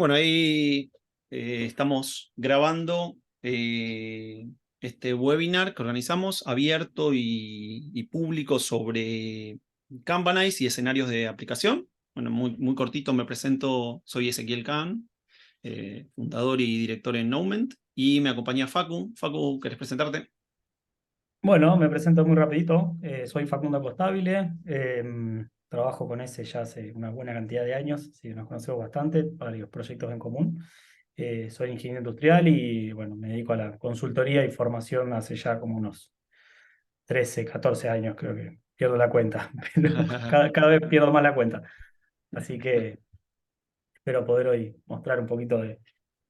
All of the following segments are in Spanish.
Bueno, ahí estamos grabando este webinar que organizamos abierto y público sobre Kanbanize y escenarios de aplicación. Bueno, muy cortito me presento, soy Ezequiel Kahn, fundador y director en Noument, y me acompaña Facu. Facu, ¿querés presentarte? Bueno, me presento muy rapidito. Soy Facundo Costabile. Trabajo con ese ya hace una buena cantidad de años, así que nos conocemos bastante, varios proyectos en común. Soy ingeniero industrial y bueno, me dedico a la consultoría y formación hace ya como unos 13, 14 años, creo que pierdo la cuenta, pero cada vez pierdo más la cuenta. Así que espero poder hoy mostrar un poquito de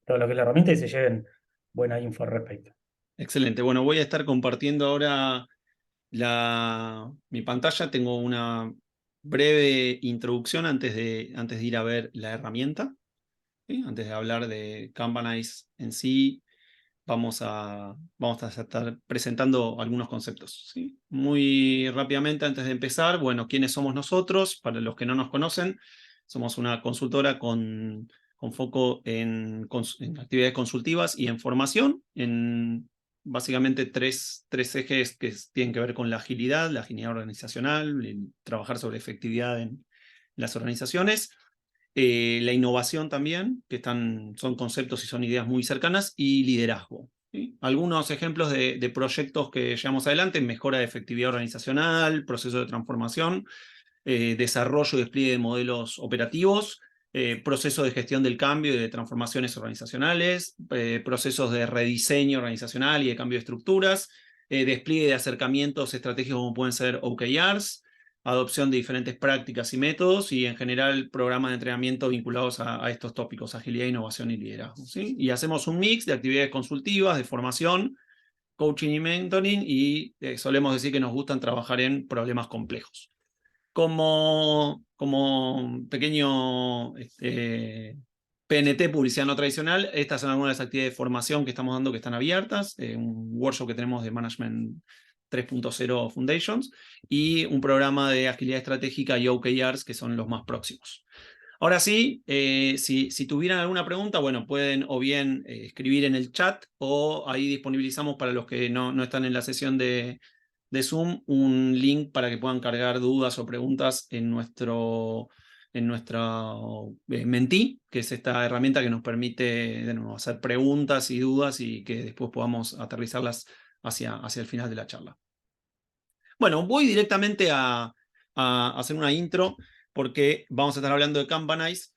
todo lo que es la herramienta y se lleven buena info al respecto. Excelente. Bueno, voy a estar compartiendo ahora mi pantalla. Tengo una breve introducción antes de ir a ver la herramienta. ¿Sí? Antes de hablar de Kanbanize en sí, vamos a estar presentando algunos conceptos. ¿Sí? Muy rápidamente, antes de empezar, bueno, ¿quiénes somos nosotros? Para los que no nos conocen, somos una consultora con foco en actividades consultivas y en formación, en básicamente tres ejes que tienen que ver con la agilidad organizacional, el trabajar sobre efectividad en las organizaciones, la innovación también, que son conceptos y son ideas muy cercanas, y liderazgo. ¿Sí? Algunos ejemplos de proyectos que llevamos adelante: mejora de efectividad organizacional, proceso de transformación, desarrollo y despliegue de modelos operativos, proceso de gestión del cambio y de transformaciones organizacionales, procesos de rediseño organizacional y de cambio de estructuras, despliegue de acercamientos estratégicos como pueden ser OKRs, adopción de diferentes prácticas y métodos, y en general programas de entrenamiento vinculados a estos tópicos: agilidad, innovación y liderazgo. ¿Sí? Y hacemos un mix de actividades consultivas, de formación, coaching y mentoring, y solemos decir que nos gustan trabajar en problemas complejos. Como pequeño PNT, publicidad no tradicional, estas son algunas de las actividades de formación que estamos dando que están abiertas. Un workshop que tenemos de Management 3.0 Foundations y un programa de agilidad estratégica y OKRs que son los más próximos. Ahora sí, si tuvieran alguna pregunta, bueno, pueden o bien escribir en el chat, o ahí disponibilizamos para los que no están en la sesión de Zoom un link para que puedan cargar dudas o preguntas en nuestra Menti, que es esta herramienta que nos permite de nuevo hacer preguntas y dudas y que después podamos aterrizarlas hacia el final de la charla. Bueno, voy directamente a hacer una intro porque vamos a estar hablando de Kanbanize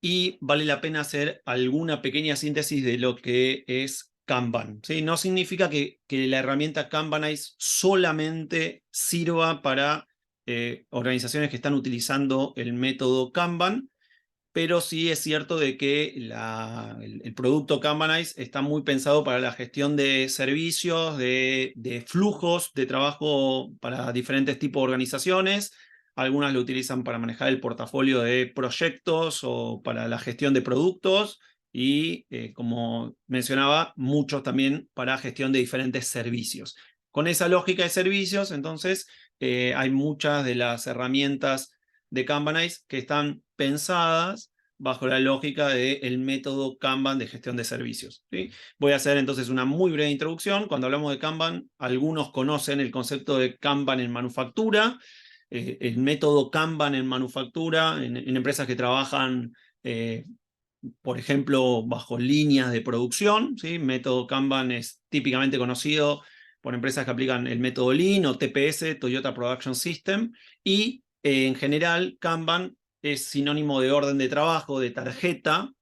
y vale la pena hacer alguna pequeña síntesis de lo que es Kanban. ¿Sí? No significa que la herramienta Kanbanize solamente sirva para organizaciones que están utilizando el método Kanban, pero sí es cierto de que el producto Kanbanize está muy pensado para la gestión de servicios, de flujos de trabajo para diferentes tipos de organizaciones. Algunas lo utilizan para manejar el portafolio de proyectos o para la gestión de productos, y como mencionaba, muchos también para gestión de diferentes servicios. Con esa lógica de servicios, entonces, hay muchas de las herramientas de Kanbanize que están pensadas bajo la lógica del método Kanban de gestión de servicios. ¿Sí? Voy a hacer entonces una muy breve introducción. Cuando hablamos de Kanban, algunos conocen el concepto de Kanban en manufactura, el método Kanban en manufactura, en empresas que trabajan, por ejemplo, bajo líneas de producción. ¿Sí? Método Kanban es típicamente conocido por empresas que aplican el método Lean o TPS, Toyota Production System, y en general Kanban es sinónimo de orden de trabajo, de tarjeta,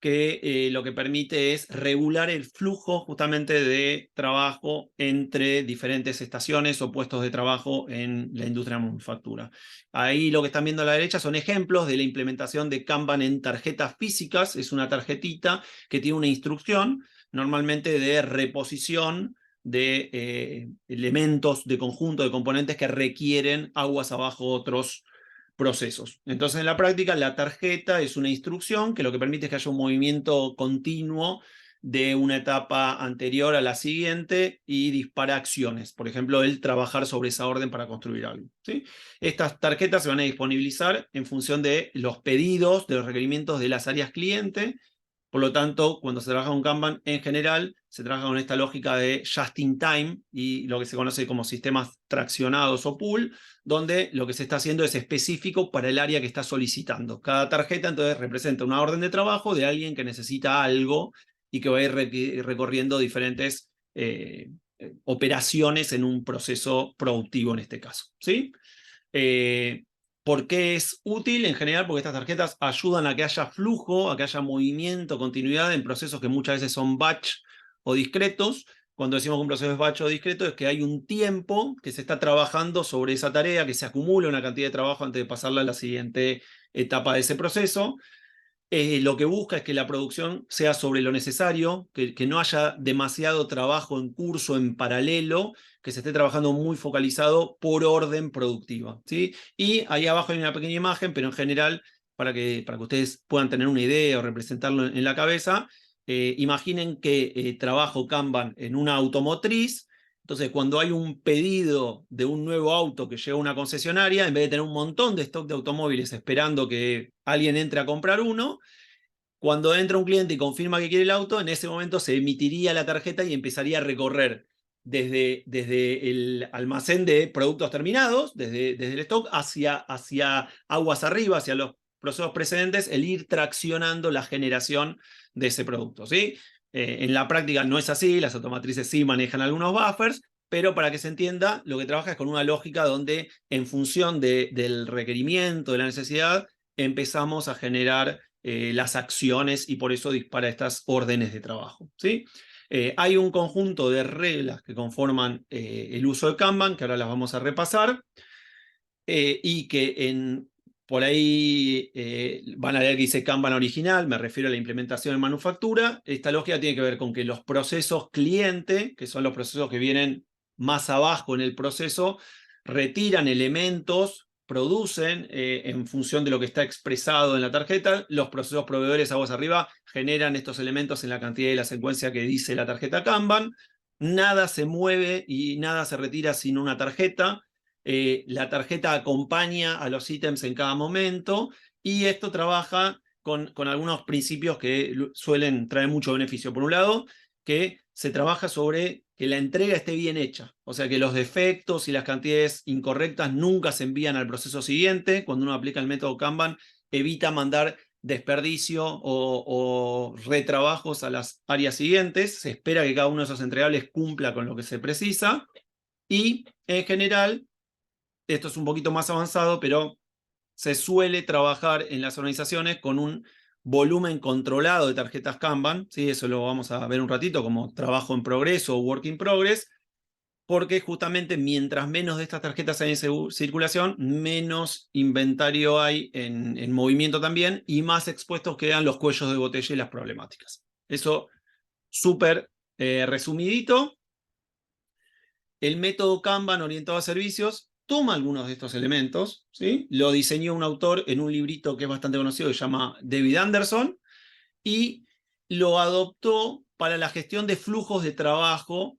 que lo que permite es regular el flujo justamente de trabajo entre diferentes estaciones o puestos de trabajo en la industria de manufactura. Ahí lo que están viendo a la derecha son ejemplos de la implementación de Kanban en tarjetas físicas. Es una tarjetita que tiene una instrucción, normalmente de reposición de elementos de conjunto de componentes que requieren aguas abajo otros procesos. Entonces, en la práctica, la tarjeta es una instrucción que lo que permite es que haya un movimiento continuo de una etapa anterior a la siguiente y dispara acciones. Por ejemplo, el trabajar sobre esa orden para construir algo, ¿sí? Estas tarjetas se van a disponibilizar en función de los pedidos, de los requerimientos de las áreas cliente. Por lo tanto, cuando se trabaja con Kanban, en general, se trabaja con esta lógica de just in time y lo que se conoce como sistemas traccionados o pool, donde lo que se está haciendo es específico para el área que está solicitando. Cada tarjeta entonces representa una orden de trabajo de alguien que necesita algo y que va a ir recorriendo diferentes operaciones en un proceso productivo en este caso, ¿sí? ¿Por qué es útil? En general porque estas tarjetas ayudan a que haya flujo, a que haya movimiento, continuidad en procesos que muchas veces son batch o discretos. Cuando decimos que un proceso es batch o discreto es que hay un tiempo que se está trabajando sobre esa tarea, que se acumula una cantidad de trabajo antes de pasarla a la siguiente etapa de ese proceso. Lo que busca es que la producción sea sobre lo necesario, que no haya demasiado trabajo en curso, en paralelo, que se esté trabajando muy focalizado por orden productiva, ¿sí? Y ahí abajo hay una pequeña imagen, pero en general, para que ustedes puedan tener una idea o representarlo en la cabeza, imaginen que trabajo Kanban en una automotriz. Entonces, cuando hay un pedido de un nuevo auto que llega a una concesionaria, en vez de tener un montón de stock de automóviles esperando que alguien entre a comprar uno, cuando entra un cliente y confirma que quiere el auto, en ese momento se emitiría la tarjeta y empezaría a recorrer desde el almacén de productos terminados, desde el stock, hacia aguas arriba, hacia los procesos precedentes, el ir traccionando la generación de ese producto, ¿sí? En la práctica no es así, las automotrices sí manejan algunos buffers, pero para que se entienda, lo que trabaja es con una lógica donde en función del requerimiento, de la necesidad, empezamos a generar las acciones y por eso dispara estas órdenes de trabajo, ¿sí? Hay un conjunto de reglas que conforman el uso de Kanban, que ahora las vamos a repasar, y que por ahí van a ver que dice Kanban original, me refiero a la implementación en manufactura. Esta lógica tiene que ver con que los procesos cliente, que son los procesos que vienen más abajo en el proceso, retiran elementos, producen en función de lo que está expresado en la tarjeta. Los procesos proveedores aguas arriba generan estos elementos en la cantidad y la secuencia que dice la tarjeta Kanban. Nada se mueve y nada se retira sin una tarjeta. La tarjeta acompaña a los ítems en cada momento y esto trabaja con algunos principios que suelen traer mucho beneficio. Por un lado, que se trabaja sobre que la entrega esté bien hecha, o sea que los defectos y las cantidades incorrectas nunca se envían al proceso siguiente. Cuando uno aplica el método Kanban, evita mandar desperdicio o retrabajos a las áreas siguientes. Se espera que cada uno de esos entregables cumpla con lo que se precisa y en general, esto es un poquito más avanzado, pero se suele trabajar en las organizaciones con un volumen controlado de tarjetas Kanban, ¿sí? Eso lo vamos a ver un ratito como trabajo en progreso o work in progress, porque justamente mientras menos de estas tarjetas hay en circulación, menos inventario hay en movimiento también y más expuestos quedan los cuellos de botella y las problemáticas. Eso súper resumidito. El método Kanban orientado a servicios toma algunos de estos elementos, ¿sí? Lo diseñó un autor en un librito que es bastante conocido, que se llama David Anderson, y lo adoptó para la gestión de flujos de trabajo,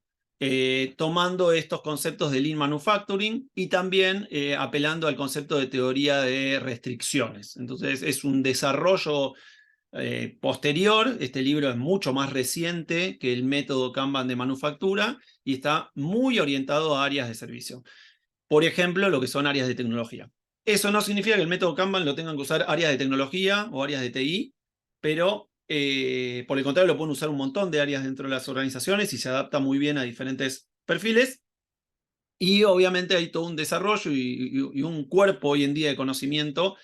tomando estos conceptos de Lean Manufacturing y también apelando al concepto de teoría de restricciones. Entonces es un desarrollo posterior. Este libro es mucho más reciente que el método Kanban de manufactura y está muy orientado a áreas de servicio. Por ejemplo, lo que son áreas de tecnología. Eso no significa que el método Kanban lo tengan que usar áreas de tecnología o áreas de TI, pero por el contrario lo pueden usar un montón de áreas dentro de las organizaciones y se adapta muy bien a diferentes perfiles. Y obviamente hay todo un desarrollo y un cuerpo hoy en día de conocimiento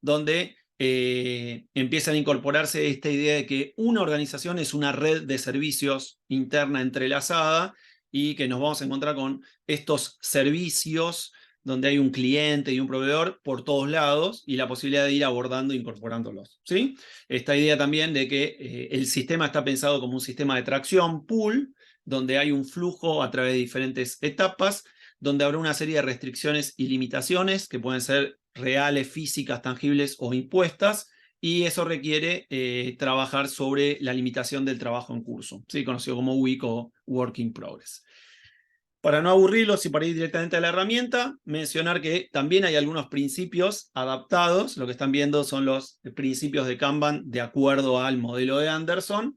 donde empiezan a incorporarse esta idea de que una organización es una red de servicios interna entrelazada y que nos vamos a encontrar con estos servicios donde hay un cliente y un proveedor por todos lados y la posibilidad de ir abordando e incorporándolos, ¿sí? Esta idea también de que el sistema está pensado como un sistema de tracción pool, donde hay un flujo a través de diferentes etapas, donde habrá una serie de restricciones y limitaciones que pueden ser reales, físicas, tangibles o impuestas, y eso requiere trabajar sobre la limitación del trabajo en curso, ¿sí? Conocido como WIC o Work in Progress. Para no aburrirlos y para ir directamente a la herramienta, mencionar que también hay algunos principios adaptados. Lo que están viendo son los principios de Kanban de acuerdo al modelo de Anderson,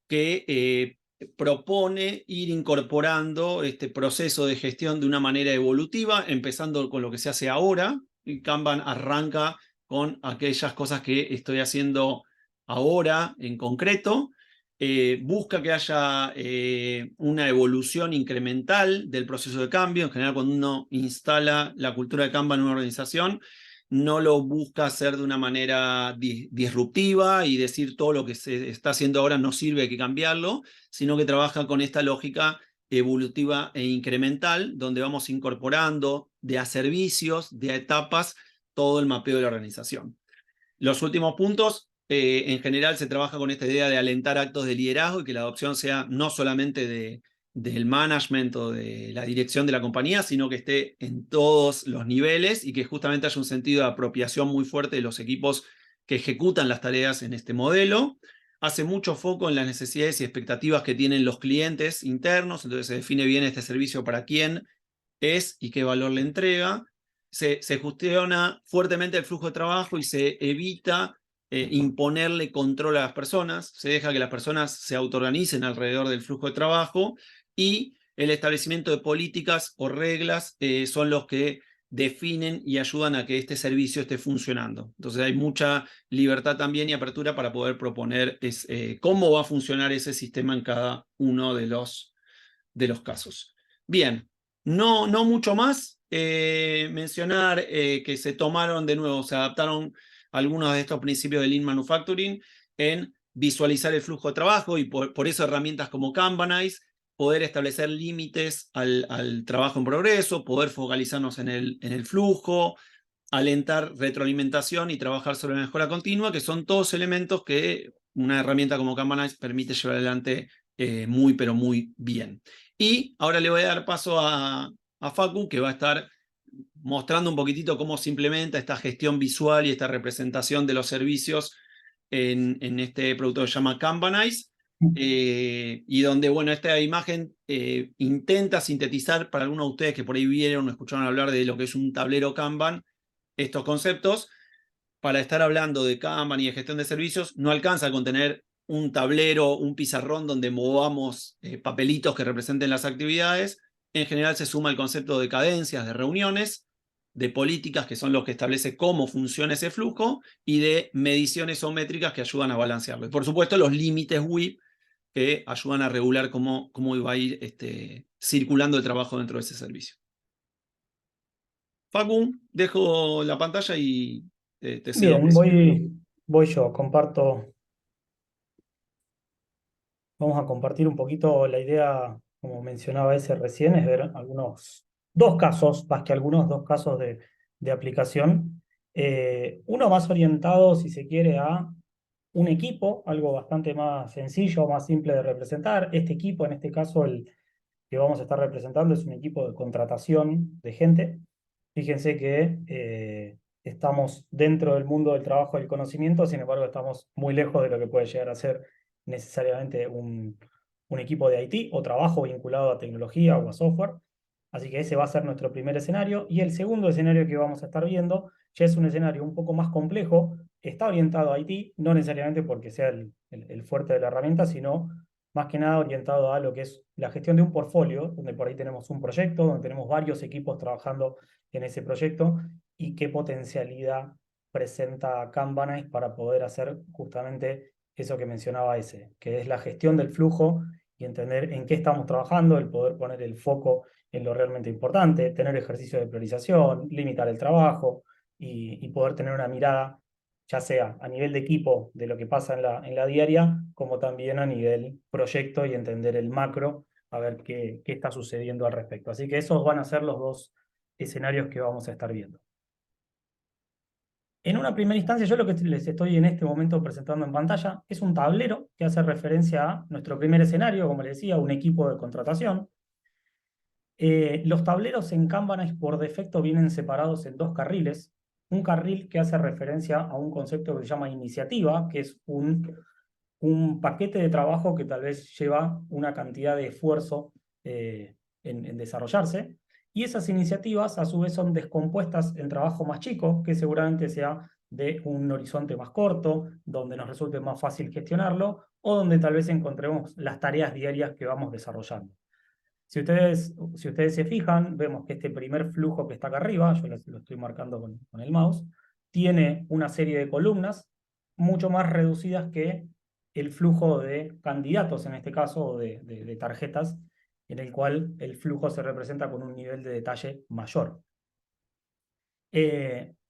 que propone ir incorporando este proceso de gestión de una manera evolutiva, empezando con lo que se hace ahora. Y Kanban arranca con aquellas cosas que estoy haciendo ahora en concreto. Busca que haya una evolución incremental del proceso de cambio. En general, cuando uno instala la cultura de Kanban en una organización, no lo busca hacer de una manera disruptiva y decir todo lo que se está haciendo ahora no sirve, hay que cambiarlo, sino que trabaja con esta lógica evolutiva e incremental, donde vamos incorporando de a servicios, de a etapas, todo el mapeo de la organización. Los últimos puntos, en general se trabaja con esta idea de alentar actos de liderazgo y que la adopción sea no solamente del management o de la dirección de la compañía, sino que esté en todos los niveles y que justamente haya un sentido de apropiación muy fuerte de los equipos que ejecutan las tareas en este modelo. Hace mucho foco en las necesidades y expectativas que tienen los clientes internos, entonces se define bien este servicio para quién es y qué valor le entrega. Se gestiona fuertemente el flujo de trabajo y se evita imponerle control a las personas, se deja que las personas se autoorganicen alrededor del flujo de trabajo y el establecimiento de políticas o reglas son los que definen y ayudan a que este servicio esté funcionando. Entonces hay mucha libertad también y apertura para poder proponer cómo va a funcionar ese sistema en cada uno de los casos. Bien, no mucho más. Mencionar que se tomaron de nuevo, se adaptaron algunos de estos principios de Lean Manufacturing en visualizar el flujo de trabajo y por eso herramientas como Kanbanize, poder establecer límites al trabajo en progreso, poder focalizarnos en el flujo, alentar retroalimentación y trabajar sobre la mejora continua, que son todos elementos que una herramienta como Kanbanize permite llevar adelante muy, pero muy bien. Y ahora le voy a dar paso a Facu, que va a estar mostrando un poquitito cómo se implementa esta gestión visual y esta representación de los servicios en este producto que se llama Kanbanize, y donde, bueno, esta imagen intenta sintetizar para algunos de ustedes que por ahí vieron o escucharon hablar de lo que es un tablero Kanban, estos conceptos. Para estar hablando de Kanban y de gestión de servicios, no alcanza con tener un tablero, un pizarrón donde movamos papelitos que representen las actividades. En general se suma el concepto de cadencias, de reuniones, de políticas, que son los que establece cómo funciona ese flujo, y de mediciones o métricas que ayudan a balancearlo. Y por supuesto los límites WIP que ayudan a regular cómo va a ir circulando el trabajo dentro de ese servicio. Facu, dejo la pantalla y te cedo. Bien, voy yo, comparto. Vamos a compartir un poquito la idea, como mencionaba ese recién, es ver dos casos, más que algunos, dos casos de aplicación. Uno más orientado, si se quiere, a un equipo, algo bastante más sencillo, más simple de representar. Este equipo, en este caso, el que vamos a estar representando es un equipo de contratación de gente. Fíjense que estamos dentro del mundo del trabajo y del conocimiento, sin embargo, estamos muy lejos de lo que puede llegar a ser necesariamente un equipo de IT o trabajo vinculado a tecnología o a software. Así que ese va a ser nuestro primer escenario. Y el segundo escenario que vamos a estar viendo ya es un escenario un poco más complejo. Está orientado a IT, no necesariamente porque sea el fuerte de la herramienta, sino más que nada orientado a lo que es la gestión de un portfolio, donde por ahí tenemos un proyecto, donde tenemos varios equipos trabajando en ese proyecto y qué potencialidad presenta Kanbanize para poder hacer justamente eso que mencionaba ese, que es la gestión del flujo y entender en qué estamos trabajando, el poder poner el foco en lo realmente importante, tener ejercicio de priorización, limitar el trabajo y poder tener una mirada ya sea a nivel de equipo de lo que pasa en la diaria, como también a nivel proyecto y entender el macro, a ver qué está sucediendo al respecto. Así que esos van a ser los dos escenarios que vamos a estar viendo. En una primera instancia, yo lo que les estoy en este momento presentando en pantalla es un tablero que hace referencia a nuestro primer escenario, como les decía, un equipo de contratación. Los tableros en Kanban por defecto vienen separados en dos carriles. un carril que hace referencia a un concepto que se llama iniciativa, que es un paquete de trabajo que tal vez lleva una cantidad de esfuerzo en desarrollarse. Y esas iniciativas a su vez son descompuestas en trabajo más chico, que seguramente sea de un horizonte más corto, donde nos resulte más fácil gestionarlo, o donde tal vez encontremos las tareas diarias que vamos desarrollando. Si ustedes se fijan, vemos que este primer flujo que está acá arriba, yo lo estoy marcando con el mouse, tiene una serie de columnas mucho más reducidas que el flujo de candidatos, en este caso, o de tarjetas, en el cual el flujo se representa con un nivel de detalle mayor.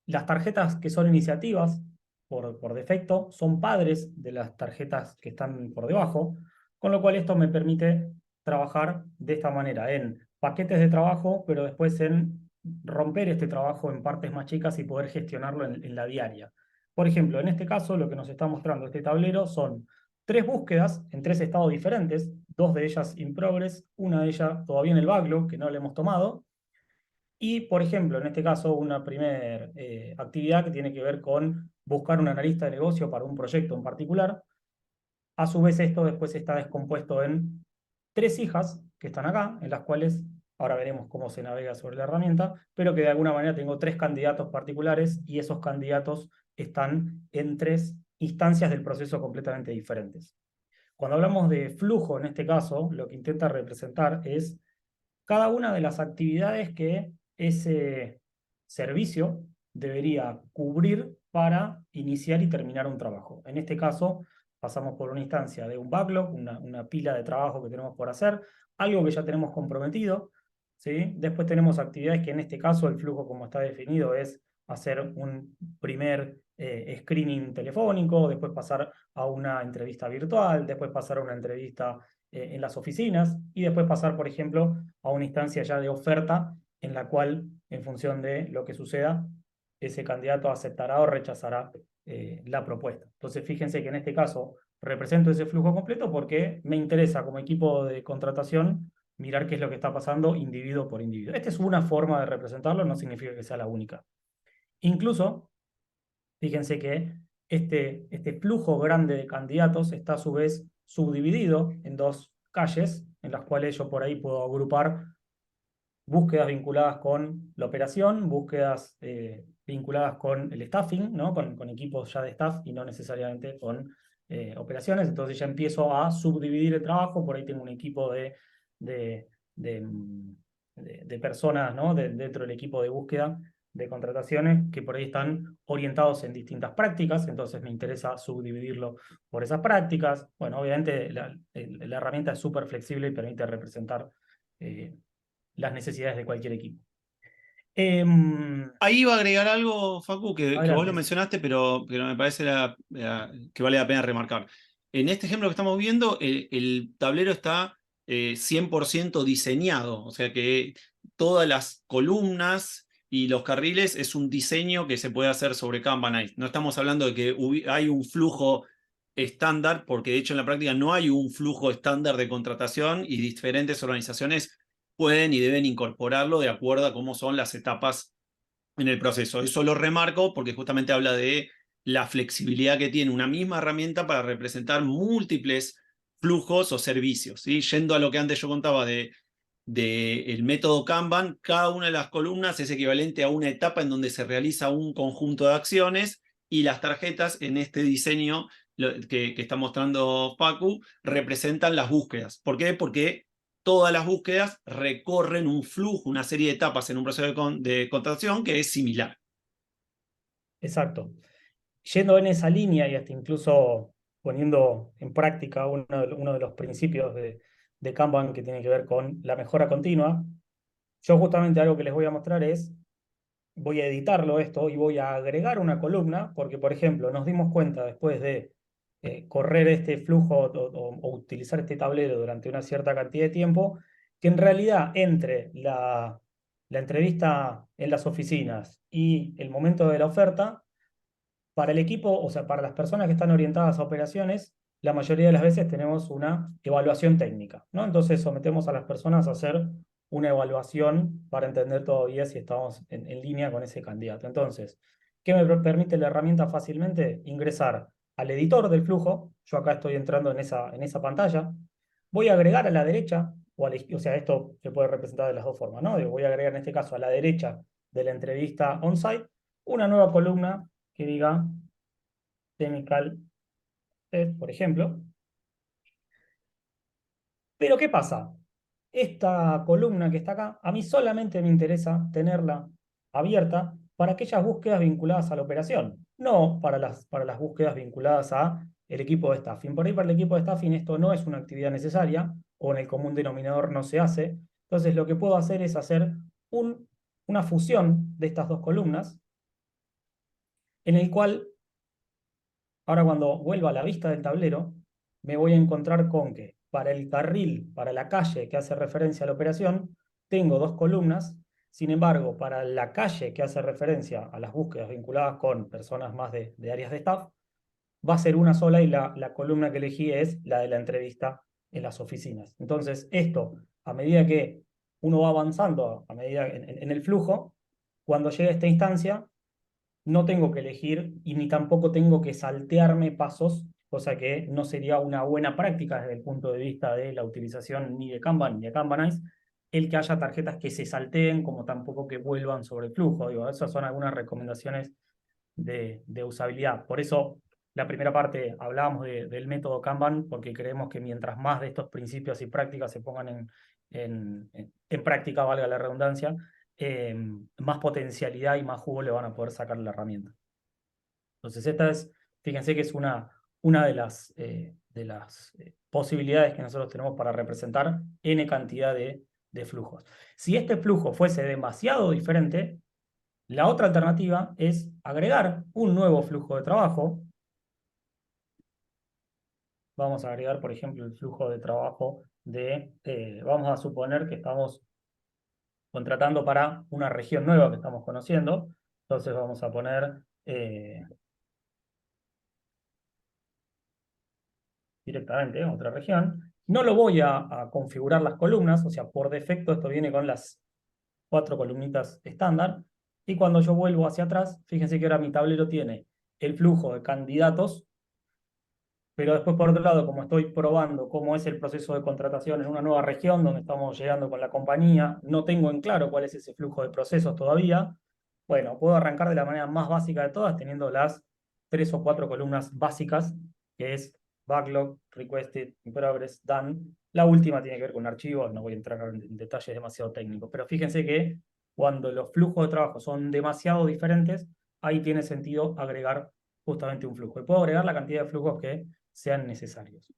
Las tarjetas que son iniciativas, por defecto, son padres de las tarjetas que están por debajo, con lo cual esto me permite trabajar de esta manera, en paquetes de trabajo, pero después en romper este trabajo en partes más chicas y poder gestionarlo en la diaria. Por ejemplo, en este caso, lo que nos está mostrando este tablero son 3 búsquedas en 3 estados diferentes, 2 de ellas in progress, una de ellas todavía en el backlog, que no le hemos tomado, y, por ejemplo, en este caso, una primera actividad que tiene que ver con buscar un analista de negocio para un proyecto en particular. A su vez, esto después está descompuesto en 3 hijas que están acá, en las cuales ahora veremos cómo se navega sobre la herramienta, pero que de alguna manera tengo 3 candidatos particulares y esos candidatos están en 3 instancias del proceso completamente diferentes. Cuando hablamos de flujo, en este caso, lo que intenta representar es cada una de las actividades que ese servicio debería cubrir para iniciar y terminar un trabajo. En este caso, pasamos por una instancia de un backlog, una pila de trabajo que tenemos por hacer, algo que ya tenemos comprometido, ¿sí? Después tenemos actividades que en este caso el flujo como está definido es hacer un primer screening telefónico, después pasar a una entrevista virtual, después pasar a una entrevista en las oficinas y después pasar, por ejemplo, a una instancia ya de oferta en la cual, en función de lo que suceda, ese candidato aceptará o rechazará la propuesta. Entonces, fíjense que en este caso represento ese flujo completo porque me interesa como equipo de contratación mirar qué es lo que está pasando individuo por individuo. Esta es una forma de representarlo, no significa que sea la única. Incluso, fíjense que este flujo grande de candidatos está a su vez subdividido en 2 calles, en las cuales yo por ahí puedo agrupar búsquedas vinculadas con la operación, búsquedas vinculadas con el staffing, ¿no? Con equipos ya de staff y no necesariamente con operaciones. Entonces ya empiezo a subdividir el trabajo, por ahí tengo un equipo de, de, mm, de personas, ¿no? Dentro del equipo de búsqueda de contrataciones que por ahí están orientados en distintas prácticas, entonces me interesa subdividirlo por esas prácticas. Bueno, obviamente la herramienta es súper flexible y permite representar las necesidades de cualquier equipo. Ahí va a agregar algo, Facu, que vos lo Adelante. mencionaste, pero me parece que vale la pena remarcar. En este ejemplo que estamos viendo, el tablero está 100% diseñado, o sea que todas las columnas y los carriles es un diseño que se puede hacer sobre Kanban. No estamos hablando de que hay un flujo estándar, porque de hecho en la práctica no hay un flujo estándar de contratación y diferentes organizaciones pueden y deben incorporarlo de acuerdo a cómo son las etapas en el proceso. Eso lo remarco porque justamente habla de la flexibilidad que tiene una misma herramienta para representar múltiples flujos o servicios. ¿Sí? Yendo a lo que antes yo contaba de el método Kanban, cada una de las columnas es equivalente a una etapa en donde se realiza un conjunto de acciones y las tarjetas en este diseño que está mostrando Facu representan las búsquedas. ¿Por qué? Porque todas las búsquedas recorren un flujo, una serie de etapas en un proceso de contratación que es similar. Exacto. Yendo en esa línea y hasta incluso poniendo en práctica uno de los principios de Kanban que tiene que ver con la mejora continua, yo justamente algo que les voy a mostrar es, voy a editarlo esto y voy a agregar una columna, porque por ejemplo nos dimos cuenta después de correr este flujo o utilizar este tablero durante una cierta cantidad de tiempo, que en realidad entre la entrevista en las oficinas y el momento de la oferta, para el equipo, o sea, para las personas que están orientadas a operaciones, la mayoría de las veces tenemos una evaluación técnica, ¿no? Entonces sometemos a las personas a hacer una evaluación para entender todavía si estamos en línea con ese candidato. Entonces, ¿Qué me permite la herramienta fácilmente? Ingresar al editor del flujo. Yo acá estoy entrando en esa pantalla. Voy a agregar a la derecha, o sea, esto se puede representar de las dos formas, ¿no? Digo, voy a agregar en este caso a la derecha de la entrevista on-site una nueva columna que diga Chemical Test, por ejemplo. Pero ¿qué pasa? Esta columna que está acá, a mí solamente me interesa tenerla abierta para aquellas búsquedas vinculadas a la operación, no para las búsquedas vinculadas a el equipo de staffing. Por ahí para el equipo de staffing esto no es una actividad necesaria o en el común denominador no se hace. Entonces lo que puedo hacer es hacer una fusión de estas dos columnas en el cual ahora cuando vuelva a la vista del tablero, me voy a encontrar con que para el carril, para la calle que hace referencia a la operación, tengo dos columnas. Sin embargo, para la calle que hace referencia a las búsquedas vinculadas con personas más de áreas de staff, va a ser una sola y la columna que elegí es la de la entrevista en las oficinas. Entonces, esto, a medida que uno va avanzando, a medida en el flujo, cuando llega a esta instancia, no tengo que elegir y ni tampoco tengo que saltearme pasos, cosa que no sería una buena práctica desde el punto de vista de la utilización ni de Kanban ni de Kanbanize, el que haya tarjetas que se salteen como tampoco que vuelvan sobre el flujo. Digo, esas son algunas recomendaciones de usabilidad. Por eso, la primera parte hablábamos del método Kanban, porque creemos que mientras más de estos principios y prácticas se pongan en práctica, valga la redundancia, eh, más potencialidad y más jugo le van a poder sacar a la herramienta. Entonces, esta es, fíjense que es una de las posibilidades que nosotros tenemos para representar n cantidad de flujos. Si este flujo fuese demasiado diferente, la otra alternativa es agregar un nuevo flujo de trabajo. Vamos a agregar, por ejemplo, el flujo de trabajo vamos a suponer que estamos contratando para una región nueva que estamos conociendo. Entonces vamos a poner directamente otra región. No lo voy a configurar las columnas, o sea, por defecto esto viene con las 4 columnitas estándar. Y cuando yo vuelvo hacia atrás, fíjense que ahora mi tablero tiene el flujo de candidatos, pero después por otro lado, como estoy probando cómo es el proceso de contratación en una nueva región donde estamos llegando con la compañía, no tengo en claro cuál es ese flujo de procesos todavía. Bueno, puedo arrancar de la manera más básica de todas, teniendo las 3 o 4 columnas básicas, que es backlog, requested, in progress, done. La última tiene que ver con archivos, no voy a entrar en detalles demasiado técnicos, pero fíjense que cuando los flujos de trabajo son demasiado diferentes, ahí tiene sentido agregar justamente un flujo. Y puedo agregar la cantidad de flujos que sean necesarios.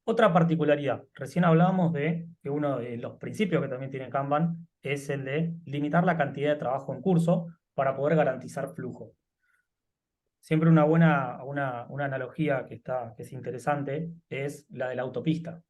Otra particularidad, recién hablábamos de que uno de los principios que también tiene Kanban es el de limitar la cantidad de trabajo en curso para poder garantizar flujo. Siempre una analogía que es interesante es la de la autopista.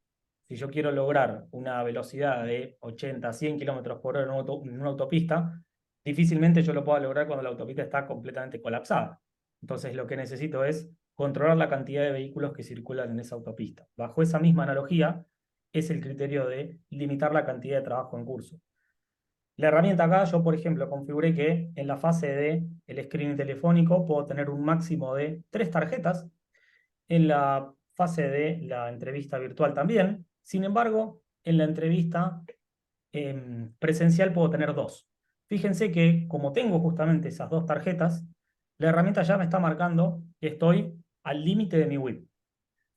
Si yo quiero lograr una velocidad de 80, 100 kilómetros por hora en una autopista, difícilmente yo lo pueda lograr cuando la autopista está completamente colapsada. Entonces lo que necesito es controlar la cantidad de vehículos que circulan en esa autopista. Bajo esa misma analogía es el criterio de limitar la cantidad de trabajo en curso. La herramienta acá, yo por ejemplo configuré que en la fase de el screening telefónico puedo tener un máximo de 3 tarjetas, en la fase de la entrevista virtual también. Sin embargo, en la entrevista presencial puedo tener 2. Fíjense que como tengo justamente esas 2 tarjetas, la herramienta ya me está marcando que estoy al límite de mi WIP.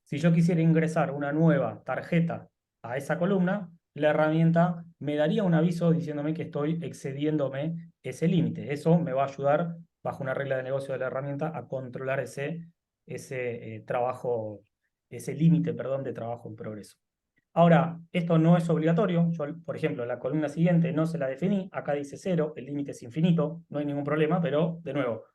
Si yo quisiera ingresar una nueva tarjeta a esa columna, la herramienta me daría un aviso diciéndome que estoy excediéndome ese límite. Eso me va a ayudar, bajo una regla de negocio de la herramienta, a controlar ese trabajo, ese límite, perdón, de trabajo en progreso. Ahora, esto no es obligatorio. Yo, por ejemplo, la columna siguiente no se la definí. Acá dice 0, el límite es infinito, no hay ningún problema, pero de nuevo,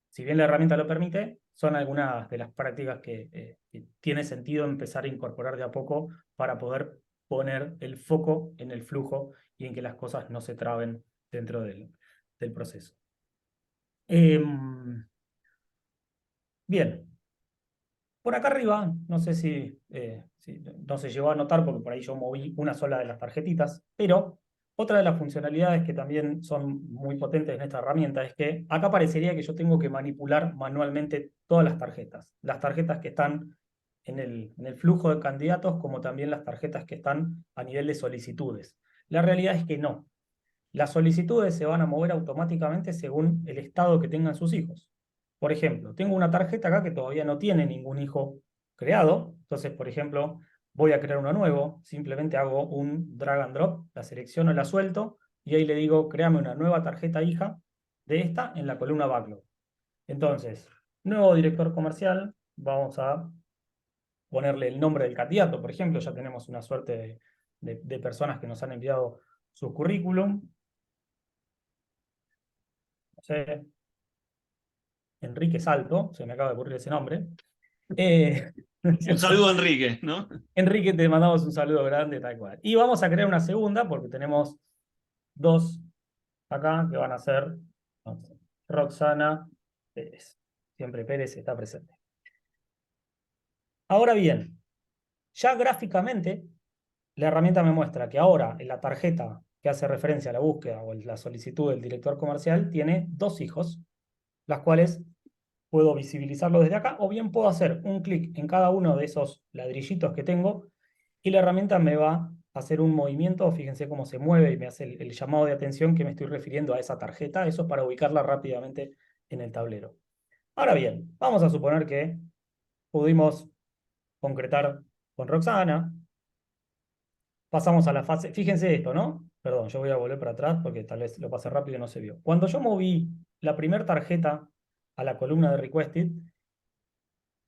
si bien la herramienta lo permite, son algunas de las prácticas que tiene sentido empezar a incorporar de a poco para poder poner el foco en el flujo y en que las cosas no se traben dentro del proceso. Bien, por acá arriba, no sé si no se llegó a notar porque por ahí yo moví una sola de las tarjetitas, pero Otra de las funcionalidades que también son muy potentes en esta herramienta es que acá parecería que yo tengo que manipular manualmente todas las tarjetas que están en el flujo de candidatos, como también las tarjetas que están a nivel de solicitudes. La realidad es que no. Las solicitudes se van a mover automáticamente según el estado que tengan sus hijos. Por ejemplo, tengo una tarjeta acá que todavía no tiene ningún hijo creado. Entonces, por ejemplo, voy a crear uno nuevo. Simplemente hago un drag and drop, la selecciono, la suelto y ahí le digo, créame una nueva tarjeta hija de esta en la columna backlog. Entonces, nuevo director comercial, vamos a ponerle el nombre del candidato. Por ejemplo, ya tenemos una suerte de personas que nos han enviado su currículum. No sé, Enrique Salto, se me acaba de ocurrir ese nombre. ¿No es Un cierto? saludo a Enrique, ¿no? Enrique, te mandamos un saludo grande, tal cual. Y vamos a crear una segunda porque tenemos dos acá que van a ser, no sé, Roxana Pérez. Siempre Pérez está presente. Ahora bien, ya gráficamente la herramienta me muestra que ahora en la tarjeta que hace referencia a la búsqueda o la solicitud del director comercial tiene dos hijos, las cuales puedo visibilizarlo desde acá, o bien puedo hacer un clic en cada uno de esos ladrillitos que tengo y la herramienta me va a hacer un movimiento. Fíjense cómo se mueve y me hace el llamado de atención que me estoy refiriendo a esa tarjeta. Eso es para ubicarla rápidamente en el tablero. Ahora bien, vamos a suponer que pudimos concretar con Roxana. Pasamos a la fase. Fíjense esto, ¿no? Perdón, yo voy a volver para atrás porque tal vez lo pasé rápido y no se vio. Cuando yo moví la primera tarjeta a la columna de Requested,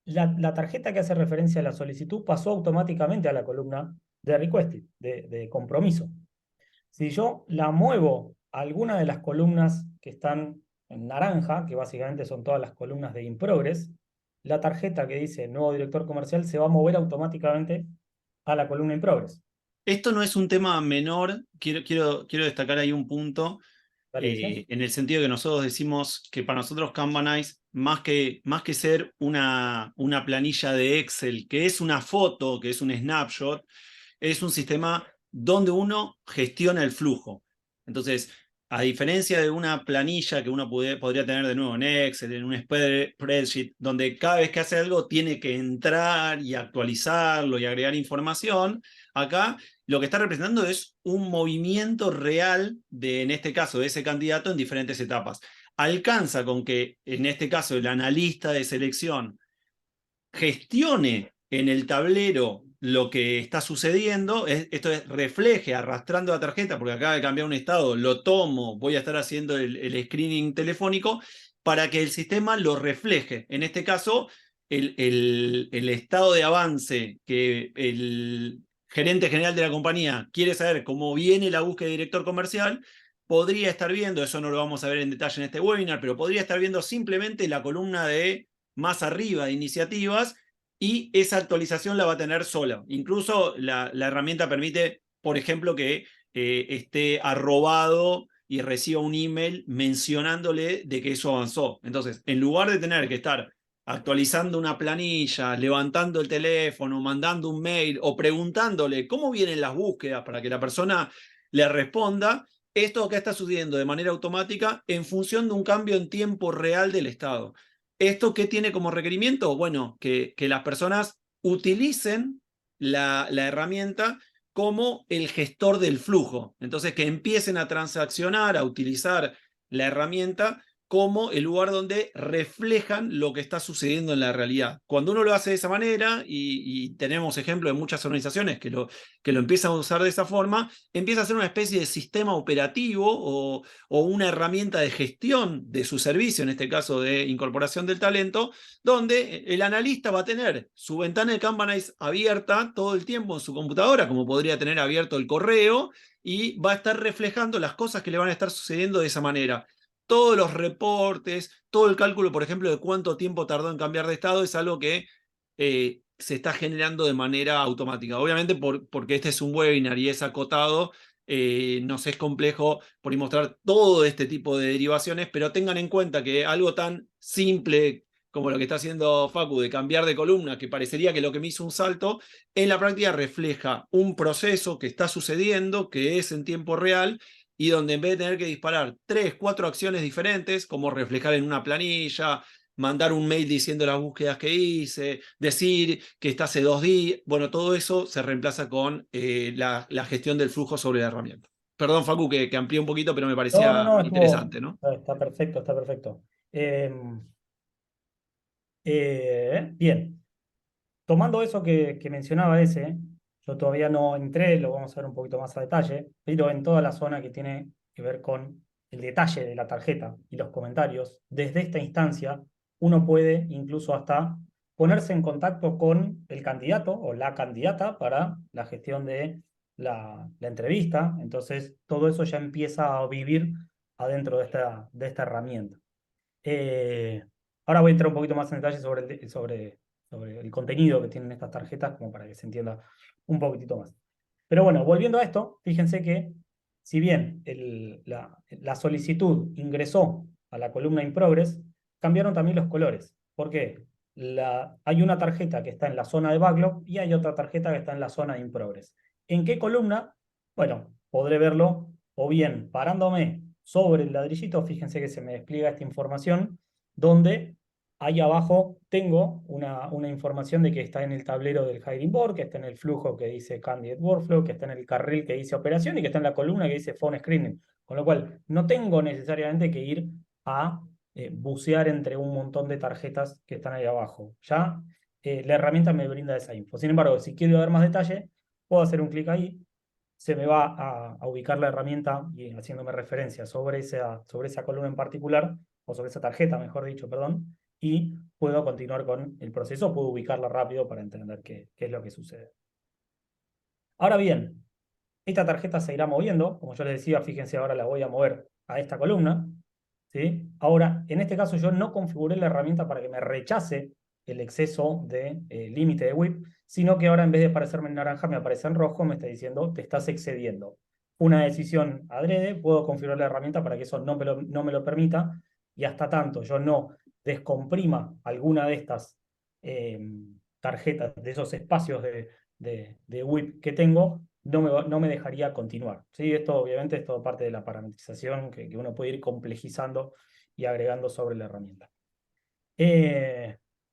la tarjeta que hace referencia a la solicitud pasó automáticamente a la columna de requested, de compromiso. Si yo la muevo a alguna de las columnas que están en naranja, que básicamente son todas las columnas de in progress, la tarjeta que dice nuevo director comercial se va a mover automáticamente a la columna in progress. Esto no es un tema menor, quiero destacar ahí un punto, ¿Vale, dice? en el sentido que nosotros decimos que para nosotros Kanbanize, más que ser una planilla de Excel, que es una foto, que es un snapshot, es un sistema donde uno gestiona el flujo. Entonces, a diferencia de una planilla que uno podría tener de nuevo en Excel, en un spreadsheet, donde cada vez que hace algo tiene que entrar y actualizarlo y agregar información, acá lo que está representando es un movimiento real en este caso, de ese candidato en diferentes etapas. Alcanza con que, en este caso, el analista de selección gestione en el tablero lo que está sucediendo, esto es, refleje arrastrando la tarjeta, porque acaba de cambiar un estado, lo tomo, voy a estar haciendo el screening telefónico, para que el sistema lo refleje. En este caso, el estado de avance que el gerente general de la compañía quiere saber cómo viene la búsqueda de director comercial, podría estar viendo, eso no lo vamos a ver en detalle en este webinar, pero podría estar viendo simplemente la columna de más arriba de iniciativas y esa actualización la va a tener sola. Incluso la herramienta permite, por ejemplo, que esté arrobado y reciba un email mencionándole de que eso avanzó. Entonces, en lugar de tener que estar actualizando una planilla, levantando el teléfono, mandando un mail o preguntándole cómo vienen las búsquedas para que la persona le responda, esto acá está sucediendo de manera automática en función de un cambio en tiempo real del estado. ¿Esto qué tiene como requerimiento? Bueno, que las personas utilicen la herramienta como el gestor del flujo. Entonces, que empiecen a transaccionar, a utilizar la herramienta como el lugar donde reflejan lo que está sucediendo en la realidad. Cuando uno lo hace de esa manera, y tenemos ejemplos de muchas organizaciones que lo empiezan a usar de esa forma, empieza a ser una especie de sistema operativo o una herramienta de gestión de su servicio, en este caso de incorporación del talento, donde el analista va a tener su ventana de Kanbanize abierta todo el tiempo en su computadora, como podría tener abierto el correo, y va a estar reflejando las cosas que le van a estar sucediendo de esa manera. Todos los reportes, todo el cálculo, por ejemplo, de cuánto tiempo tardó en cambiar de estado, es algo que se está generando de manera automática. Obviamente porque este es un webinar y es acotado, nos es complejo por mostrar todo este tipo de derivaciones, pero tengan en cuenta que algo tan simple como lo que está haciendo Facu, de cambiar de columna, que parecería que lo que me hizo un salto, en la práctica refleja un proceso que está sucediendo, que es en tiempo real, y donde en vez de tener que disparar 3, 4 acciones diferentes, como reflejar en una planilla, mandar un mail diciendo las búsquedas que hice, decir que está hace 2 días, bueno, todo eso se reemplaza con la gestión del flujo sobre la herramienta. Perdón, Facu, que amplié un poquito, pero me No, no, parecía no, interesante, ¿no? está perfecto, está perfecto. Bien, tomando eso que mencionaba ese, yo todavía no entré, lo vamos a ver un poquito más a detalle, pero en toda la zona que tiene que ver con el detalle de la tarjeta y los comentarios, desde esta instancia uno puede incluso hasta ponerse en contacto con el candidato o la candidata para la gestión de la entrevista. Entonces, todo eso ya empieza a vivir adentro de esta herramienta. Eh, Ahora voy a entrar un poquito más en detalle sobre el contenido que tienen estas tarjetas, como para que se entienda un poquitito más. Pero bueno, volviendo a esto, fíjense que si bien la solicitud ingresó a la columna in progress, cambiaron también los colores. ¿Por qué? Hay una tarjeta que está en la zona de backlog y hay otra tarjeta que está en la zona de in progress. ¿En qué columna? Bueno, podré verlo o bien parándome sobre el ladrillito, fíjense que se me despliega esta información, donde ahí abajo tengo una información de que está en el tablero del hiring board, que está en el flujo que dice candidate workflow, que está en el carril que dice operación y que está en la columna que dice phone screening. Con lo cual, no tengo necesariamente que ir a bucear entre un montón de tarjetas que están ahí abajo. Ya la herramienta me brinda esa info. Sin embargo, si quiero ver más detalle, puedo hacer un clic ahí, se me va a ubicar la herramienta y haciéndome referencia sobre esa columna en particular, o sobre esa tarjeta, mejor dicho, perdón, y puedo continuar con el proceso, puedo ubicarla rápido para entender qué es lo que sucede. Ahora bien, esta tarjeta se irá moviendo, como yo les decía, fíjense, ahora la voy a mover a esta columna, ¿sí? Ahora, en este caso yo no configuré la herramienta para que me rechace el exceso de límite de WIP, sino que ahora en vez de aparecerme en naranja me aparece en rojo, me está diciendo te estás excediendo. Una decisión adrede, puedo configurar la herramienta para que eso no me lo permita, y hasta tanto yo no descomprima alguna de estas eh, tarjetas, de esos espacios de WIP que tengo, no me dejaría continuar. ¿Sí? Esto obviamente es todo parte de la parametrización que uno puede ir complejizando y agregando sobre la herramienta.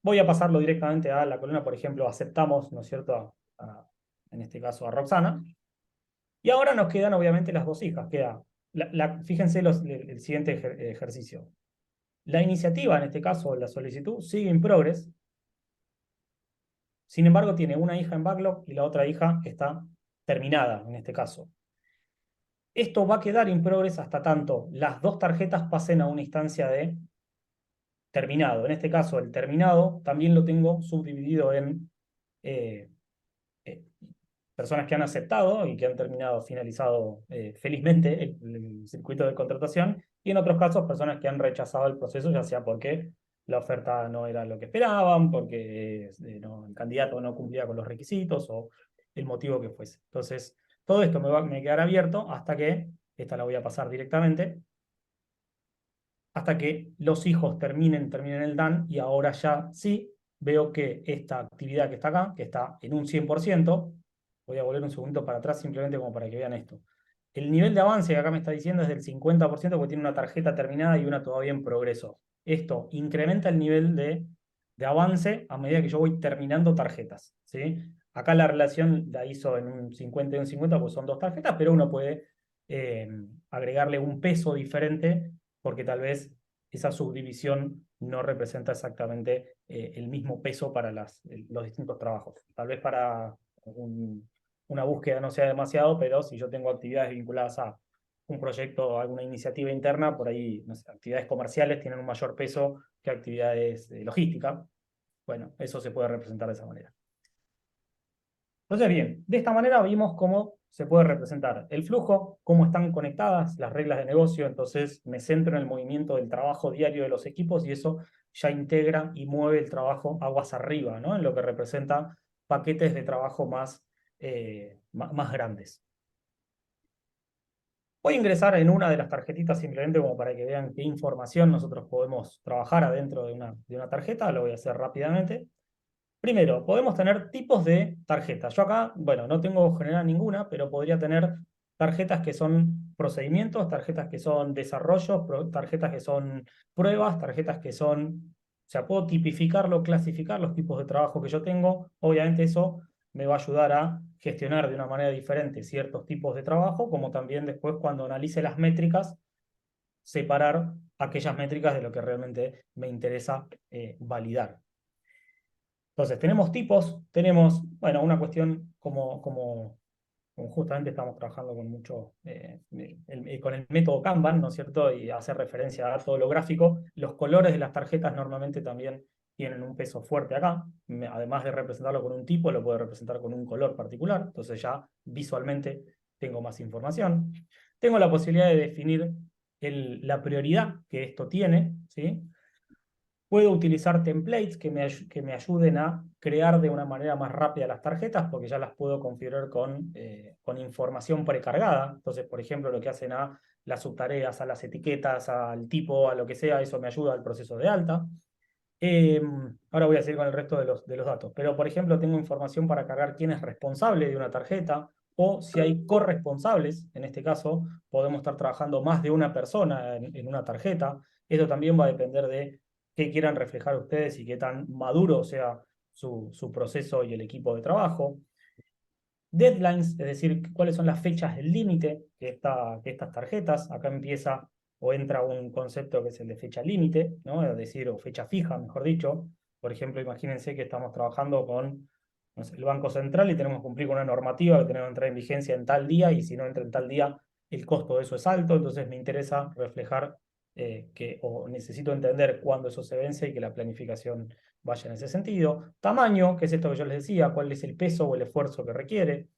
Voy a pasarlo directamente a la columna, por ejemplo, aceptamos, ¿no es cierto?, en este caso a Roxana. Y ahora nos quedan obviamente las dos hijas. Fíjense el siguiente ejercicio. La iniciativa, en este caso la solicitud, sigue en progress. Sin embargo, tiene una hija en backlog y la otra hija está terminada, en este caso. Esto va a quedar in progress hasta tanto las dos tarjetas pasen a una instancia de terminado. En este caso, el terminado también lo tengo subdividido en eh, eh, personas que han aceptado y que han finalizado felizmente el circuito de contratación, y en otros casos personas que han rechazado el proceso, ya sea porque la oferta no era lo que esperaban, porque el candidato no cumplía con los requisitos o el motivo que fuese. Entonces, todo esto me quedará abierto hasta que, esta la voy a pasar directamente, hasta que los hijos terminen el DAN, y ahora ya sí veo que esta actividad que está acá, que está en un 100%, voy a volver un segundo para atrás simplemente como para que vean esto. El nivel de avance que acá me está diciendo es del 50% porque tiene una tarjeta terminada y una todavía en progreso. Esto incrementa el nivel de avance a medida que yo voy terminando tarjetas, ¿sí? Acá la relación la hizo en un 50 y un 50 porque son dos tarjetas, pero uno puede eh, agregarle un peso diferente porque tal vez esa subdivisión no representa exactamente el mismo peso para los distintos trabajos. Tal vez para una búsqueda no sea demasiado, pero si yo tengo actividades vinculadas a un proyecto, alguna iniciativa interna, por ahí, no sé, actividades comerciales tienen un mayor peso que actividades de logística. Bueno, eso se puede representar de esa manera. Entonces, bien, de esta manera vimos cómo se puede representar el flujo, cómo están conectadas las reglas de negocio. Entonces me centro en el movimiento del trabajo diario de los equipos y eso ya integra y mueve el trabajo aguas arriba, ¿no? En lo que representa paquetes de trabajo más grandes. Voy a ingresar en una de las tarjetitas simplemente como para que vean qué información nosotros podemos trabajar adentro de una tarjeta. Lo voy a hacer rápidamente. Primero, podemos tener tipos de tarjetas. Yo acá, bueno, no tengo generada ninguna, pero podría tener tarjetas que son procedimientos, tarjetas que son desarrollos, tarjetas que son pruebas, tarjetas que son... O sea, puedo tipificarlo, clasificar los tipos de trabajo que yo tengo. Obviamente eso me va a ayudar a gestionar de una manera diferente ciertos tipos de trabajo, como también después cuando analice las métricas, separar aquellas métricas de lo que realmente me interesa validar. Entonces, tenemos tipos, tenemos, bueno, una cuestión como justamente estamos trabajando con mucho, con el método Kanban, ¿no es cierto? Y hacer referencia a todo lo gráfico. Los colores de las tarjetas normalmente también tienen un peso fuerte acá. Además de representarlo con un tipo, lo puedo representar con un color particular. Entonces ya visualmente tengo más información. Tengo la posibilidad de definir la prioridad que esto tiene, ¿sí? Puedo utilizar templates que me ayuden a crear de una manera más rápida las tarjetas porque ya las puedo configurar con información precargada. Entonces, por ejemplo, lo que hacen a las subtareas, a las etiquetas, al tipo, a lo que sea, eso me ayuda al proceso de alta. Eh, Ahora voy a seguir con el resto de los datos. Pero, por ejemplo, tengo información para cargar quién es responsable de una tarjeta o si hay corresponsables. En este caso, podemos estar trabajando más de una persona en una tarjeta. Esto también va a depender de qué quieran reflejar ustedes y qué tan maduro sea su proceso y el equipo de trabajo. Deadlines, es decir, cuáles son las fechas del límite que estas tarjetas. Acá empieza o entra un concepto que es el de fecha límite, ¿no? Es decir, o fecha fija, mejor dicho. Por ejemplo, imagínense que estamos trabajando con no sé, el Banco Central y tenemos que cumplir con una normativa que tenemos que entrar en vigencia en tal día y si no entra en tal día, el costo de eso es alto. Entonces me interesa reflejar o necesito entender cuándo eso se vence y que la planificación vaya en ese sentido. Tamaño, que es esto que yo les decía, cuál es el peso o el esfuerzo que requiere.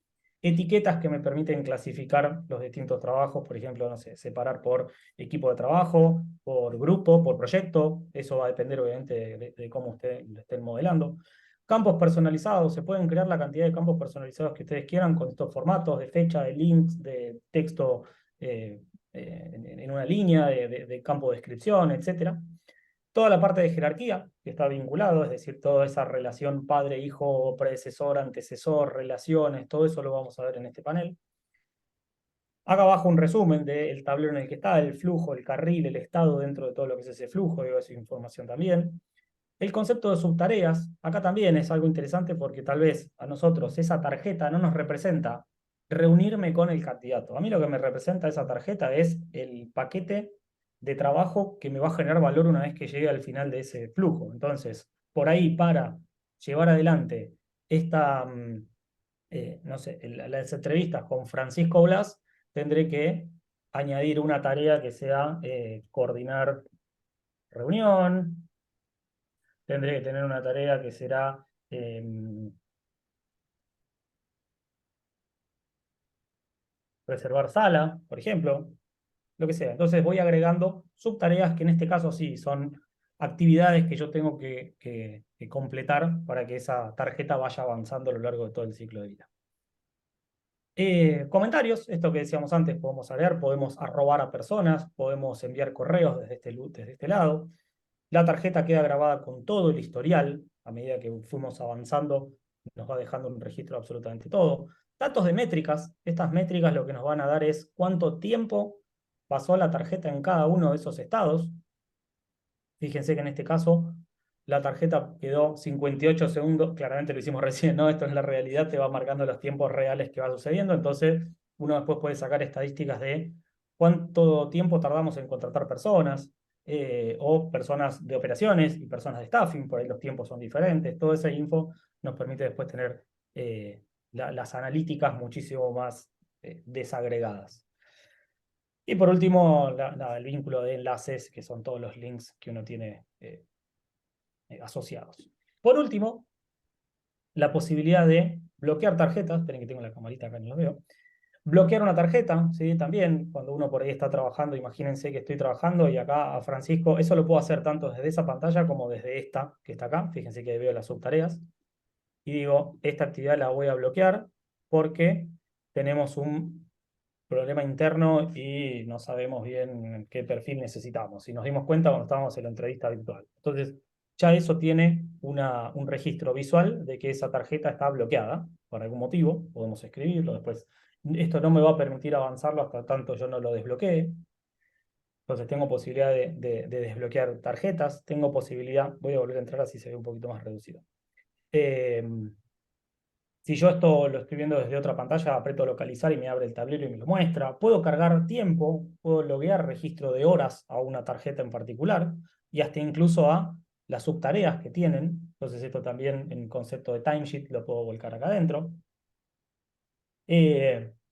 Etiquetas que me permiten clasificar los distintos trabajos, por ejemplo, no sé, separar por equipo de trabajo, por grupo, por proyecto. Eso va a depender obviamente de cómo ustedes lo estén modelando. Campos personalizados, se pueden crear la cantidad de campos personalizados que ustedes quieran con estos formatos de fecha, de links, de texto en una línea, de campo de descripción, etcétera. Toda la parte de jerarquía que está vinculado, es decir, toda esa relación padre-hijo, predecesor, antecesor, relaciones, todo eso lo vamos a ver en este panel. Acá abajo un resumen del tablero en el que está, el flujo, el carril, el estado dentro de todo lo que es ese flujo, digo, esa información también. El concepto de subtareas, acá también es algo interesante porque tal vez a nosotros esa tarjeta no nos representa reunirme con el candidato. A mí lo que me representa esa tarjeta es el paquete de trabajo que me va a generar valor una vez que llegue al final de ese flujo. Entonces, por ahí para llevar adelante esta, no sé, las entrevistas con Francisco Blas, tendré que añadir una tarea que sea coordinar reunión. Tendré que tener una tarea que será reservar sala, por ejemplo, lo que sea. Entonces voy agregando subtareas que en este caso sí son actividades que yo tengo que completar para que esa tarjeta vaya avanzando a lo largo de todo el ciclo de vida. Comentarios, esto que decíamos antes, podemos agregar, podemos arrobar a personas, podemos enviar correos desde este lado. La tarjeta queda grabada con todo el historial, a medida que fuimos avanzando, nos va dejando un registro de absolutamente todo. Datos de métricas, estas métricas lo que nos van a dar es cuánto tiempo pasó la tarjeta en cada uno de esos estados. Fíjense que en este caso la tarjeta quedó 58 segundos, claramente lo hicimos recién, ¿no? Esto es la realidad, te va marcando los tiempos reales que va sucediendo, entonces uno después puede sacar estadísticas de cuánto tiempo tardamos en contratar personas, o personas de operaciones y personas de staffing, por ahí los tiempos son diferentes, toda esa info nos permite después tener las analíticas muchísimo más desagregadas. Y por último, el vínculo de enlaces, que son todos los links que uno tiene asociados. Por último, la posibilidad de bloquear tarjetas. Esperen que tengo la camarita acá, no lo veo. Bloquear una tarjeta, ¿sí? También, cuando uno por ahí está trabajando, imagínense que estoy trabajando y acá a Francisco, eso lo puedo hacer tanto desde esa pantalla como desde esta que está acá. Fíjense que veo las subtareas. Y digo, esta actividad la voy a bloquear porque tenemos un problema interno y no sabemos bien qué perfil necesitamos. Y nos dimos cuenta cuando estábamos en la entrevista virtual. Entonces, ya eso tiene un registro visual de que esa tarjeta está bloqueada por algún motivo. Podemos escribirlo después. Esto no me va a permitir avanzarlo hasta tanto yo no lo desbloquee. Entonces tengo posibilidad de desbloquear tarjetas, tengo posibilidad, voy a volver a entrar así se ve un poquito más reducido. Eh, si yo esto lo estoy viendo desde otra pantalla, aprieto localizar y me abre el tablero y me lo muestra. Puedo cargar tiempo, puedo loguear registro de horas a una tarjeta en particular y hasta incluso a las subtareas que tienen. Entonces esto también en concepto de timesheet lo puedo volcar acá adentro.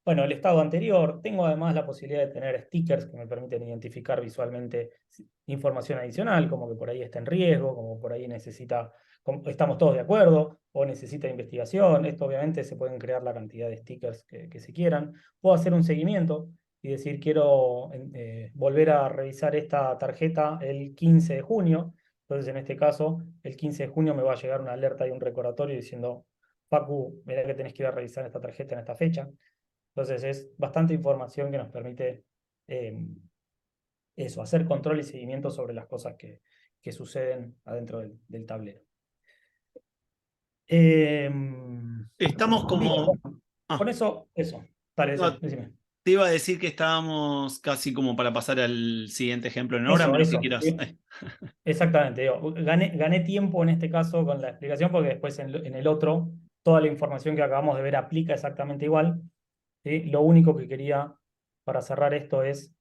Bueno, el estado anterior, tengo además la posibilidad de tener stickers que me permiten identificar visualmente información adicional, como que por ahí está en riesgo, como por ahí necesita, estamos todos de acuerdo, o necesita investigación. Esto obviamente se pueden crear la cantidad de stickers que se quieran. Puedo hacer un seguimiento y decir, quiero volver a revisar esta tarjeta el 15 de junio. Entonces, en este caso, el 15 de junio me va a llegar una alerta y un recordatorio diciendo, Facu, mirá que tenés que ir a revisar esta tarjeta en esta fecha. Entonces es bastante información que nos permite eso, hacer control y seguimiento sobre las cosas que suceden adentro del tablero. Estamos Bien, como... bueno, Ah, con eso. Dale, no, decime. te iba a decir que estábamos casi como para pasar al siguiente ejemplo en hora, Eso, menos que eso. quieras. Sí. Exactamente. Gané tiempo en este caso con la explicación porque después en el otro toda la información que acabamos de ver aplica exactamente igual. ¿Sí? Lo único que quería para cerrar esto es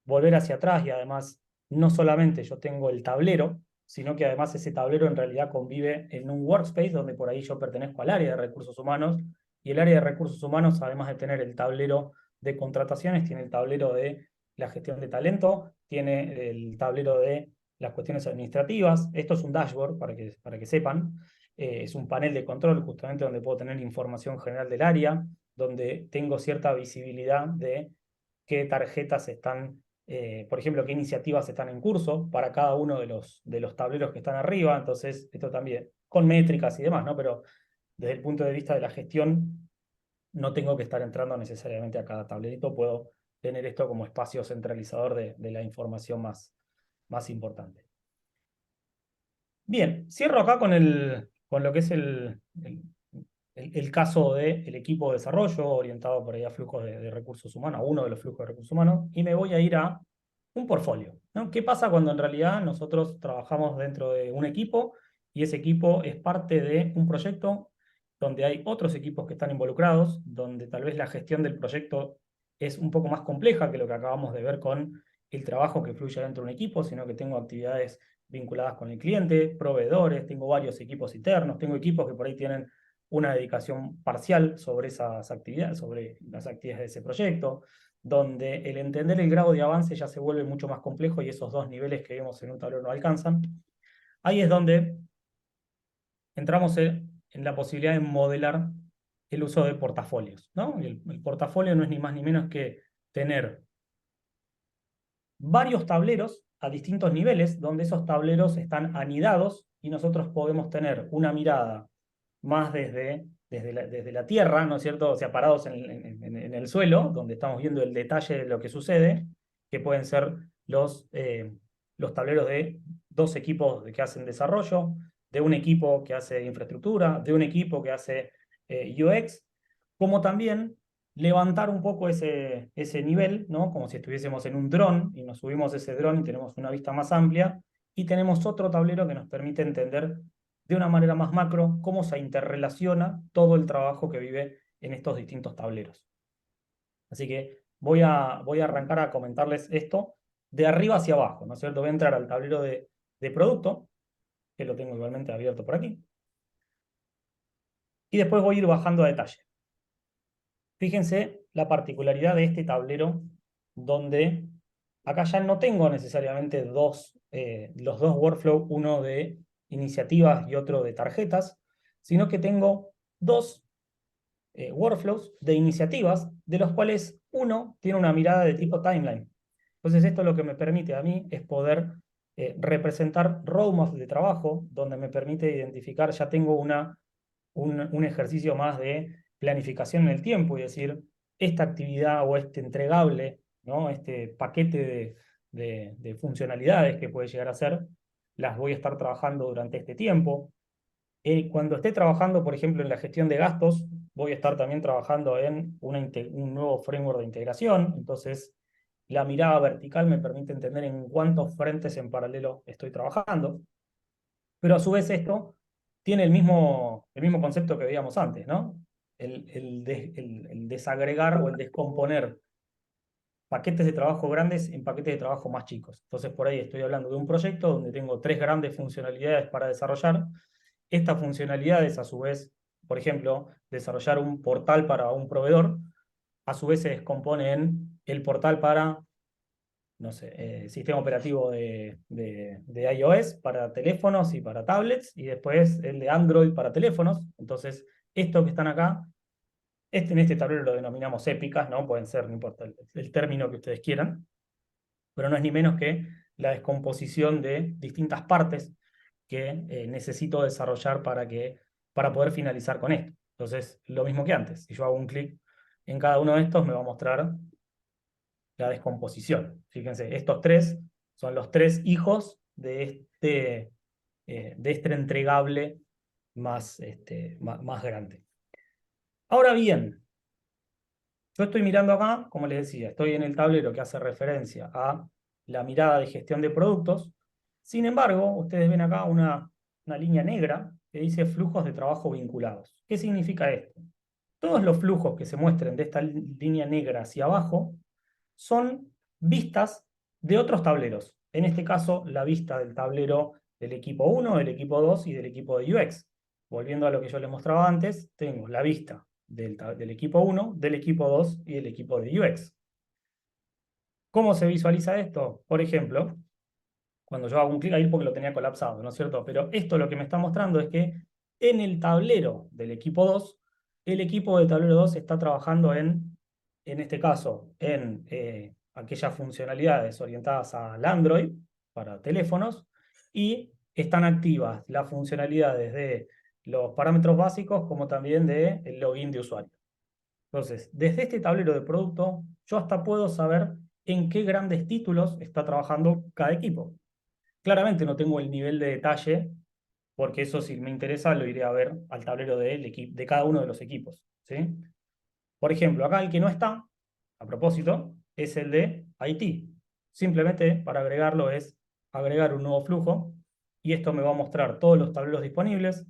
volver hacia atrás y además no solamente yo tengo el tablero, sino que además ese tablero en realidad convive en un workspace donde por ahí yo pertenezco al área de recursos humanos y el área de recursos humanos, además de tener el tablero de contrataciones, tiene el tablero de la gestión de talento, tiene el tablero de las cuestiones administrativas. Esto es un dashboard para que sepan. Es un panel de control justamente donde puedo tener información general del área, donde tengo cierta visibilidad de qué tarjetas están por ejemplo, qué iniciativas están en curso para cada uno de los tableros que están arriba. Entonces, esto también, con métricas y demás, ¿no? Pero desde el punto de vista de la gestión, no tengo que estar entrando necesariamente a cada tablerito, puedo tener esto como espacio centralizador de la información más importante. Bien, cierro acá con lo que es el caso del equipo de desarrollo orientado por ahí a flujos de recursos humanos, a uno de los flujos de recursos humanos, y me voy a ir a un portfolio, ¿no? ¿Qué pasa cuando en realidad nosotros trabajamos dentro de un equipo y ese equipo es parte de un proyecto donde hay otros equipos que están involucrados, donde tal vez la gestión del proyecto es un poco más compleja que lo que acabamos de ver con el trabajo que fluye dentro de un equipo, sino que tengo actividades vinculadas con el cliente, proveedores, tengo varios equipos internos, tengo equipos que por ahí tienen una dedicación parcial sobre esas actividades, sobre las actividades de ese proyecto, donde el entender el grado de avance ya se vuelve mucho más complejo y esos dos niveles que vemos en un tablero no alcanzan. Ahí es donde entramos en la posibilidad de modelar el uso de portafolios, ¿no? El portafolio no es ni más ni menos que tener varios tableros a distintos niveles, donde esos tableros están anidados y nosotros podemos tener una mirada más desde la tierra, ¿no es cierto? O sea, parados en el suelo, donde estamos viendo el detalle de lo que sucede, que pueden ser los tableros de dos equipos que hacen desarrollo, de un equipo que hace infraestructura, de un equipo que hace UX, como también levantar un poco ese nivel, ¿no? Como si estuviésemos en un dron y nos subimos ese dron y tenemos una vista más amplia y tenemos otro tablero que nos permite entender de una manera más macro cómo se interrelaciona todo el trabajo que vive en estos distintos tableros. Así que voy a arrancar a comentarles esto de arriba hacia abajo, ¿no es cierto? Voy a entrar al tablero de producto, que lo tengo igualmente abierto por aquí, y después voy a ir bajando a detalle. Fíjense la particularidad de este tablero donde acá ya no tengo necesariamente los dos workflows, uno de iniciativas y otro de tarjetas, sino que tengo dos workflows de iniciativas, de los cuales uno tiene una mirada de tipo timeline. Entonces esto lo que me permite a mí es poder representar roadmaps de trabajo, donde me permite identificar, ya tengo un ejercicio más de planificación en el tiempo y decir, esta actividad o este entregable, ¿no? Este paquete de funcionalidades que puede llegar a ser, las voy a estar trabajando durante este tiempo. Cuando esté trabajando, por ejemplo, en la gestión de gastos, voy a estar también trabajando en un nuevo framework de integración. Entonces, la mirada vertical me permite entender en cuántos frentes en paralelo estoy trabajando. Pero a su vez esto tiene el mismo concepto que veíamos antes, ¿no? El desagregar o el descomponer paquetes de trabajo grandes en paquetes de trabajo más chicos. Entonces, por ahí estoy hablando de un proyecto donde tengo 3 grandes funcionalidades para desarrollar. Estas funcionalidades, a su vez, por ejemplo, desarrollar un portal para un proveedor, a su vez se descompone en el portal para, no sé, sistema operativo de iOS para teléfonos y para tablets, y después el de Android para teléfonos. Entonces, esto que están acá, en este tablero lo denominamos épicas, ¿no? Pueden ser, no importa el término que ustedes quieran, pero no es ni menos que la descomposición de distintas partes que necesito desarrollar para poder finalizar con esto. Entonces, lo mismo que antes, si yo hago un clic en cada uno de estos, me va a mostrar la descomposición. Fíjense, estos 3 son los 3 hijos de este entregable más grande. Ahora bien, yo estoy mirando acá, como les decía, estoy en el tablero que hace referencia a la mirada de gestión de productos. Sin embargo, ustedes ven acá una línea negra que dice flujos de trabajo vinculados. ¿Qué significa esto? Todos los flujos que se muestren de esta línea negra hacia abajo son vistas de otros tableros. En este caso, la vista del tablero del equipo 1, del equipo 2 y del equipo de UX. Volviendo a lo que yo les mostraba antes, tengo la vista del equipo 1, del equipo 2 y del equipo de UX. ¿Cómo se visualiza esto? Por ejemplo, cuando yo hago un clic ahí porque lo tenía colapsado, ¿no es cierto? Pero esto lo que me está mostrando es que en el tablero del equipo 2, el equipo de tablero 2 está trabajando en este caso, en aquellas funcionalidades orientadas al Android para teléfonos, y están activas las funcionalidades de los parámetros básicos como también del login de usuario. Entonces, desde este tablero de producto, yo hasta puedo saber en qué grandes títulos está trabajando cada equipo. Claramente no tengo el nivel de detalle, porque eso si me interesa lo iré a ver al tablero de cada uno de los equipos, ¿sí? Por ejemplo, acá el que no está, a propósito, es el de IT. Simplemente para agregarlo es agregar un nuevo flujo, y esto me va a mostrar todos los tableros disponibles.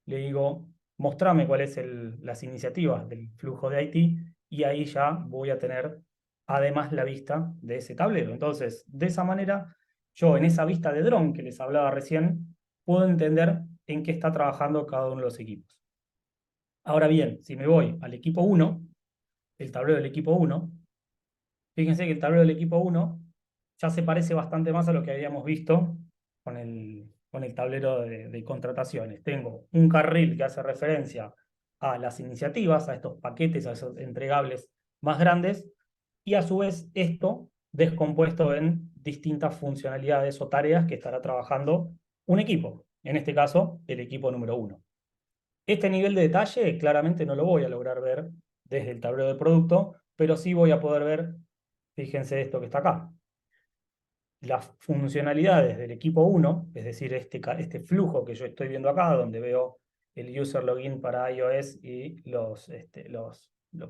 Le digo, mostrame cuáles son las iniciativas del flujo de IT, y ahí ya voy a tener además la vista de ese tablero. Entonces, de esa manera, yo en esa vista de dron que les hablaba recién, puedo entender en qué está trabajando cada uno de los equipos. Ahora bien, si me voy al equipo 1, el tablero del equipo 1, fíjense que el tablero del equipo 1 ya se parece bastante más a lo que habíamos visto con el tablero de contrataciones. Tengo un carril que hace referencia a las iniciativas, a estos paquetes, a esos entregables más grandes, y a su vez esto descompuesto en distintas funcionalidades o tareas que estará trabajando un equipo, en este caso el equipo número 1. Este nivel de detalle claramente no lo voy a lograr ver desde el tablero de producto, pero sí voy a poder ver, fíjense esto que está acá, las funcionalidades del equipo 1, es decir, este flujo que yo estoy viendo acá, donde veo el user login para iOS y los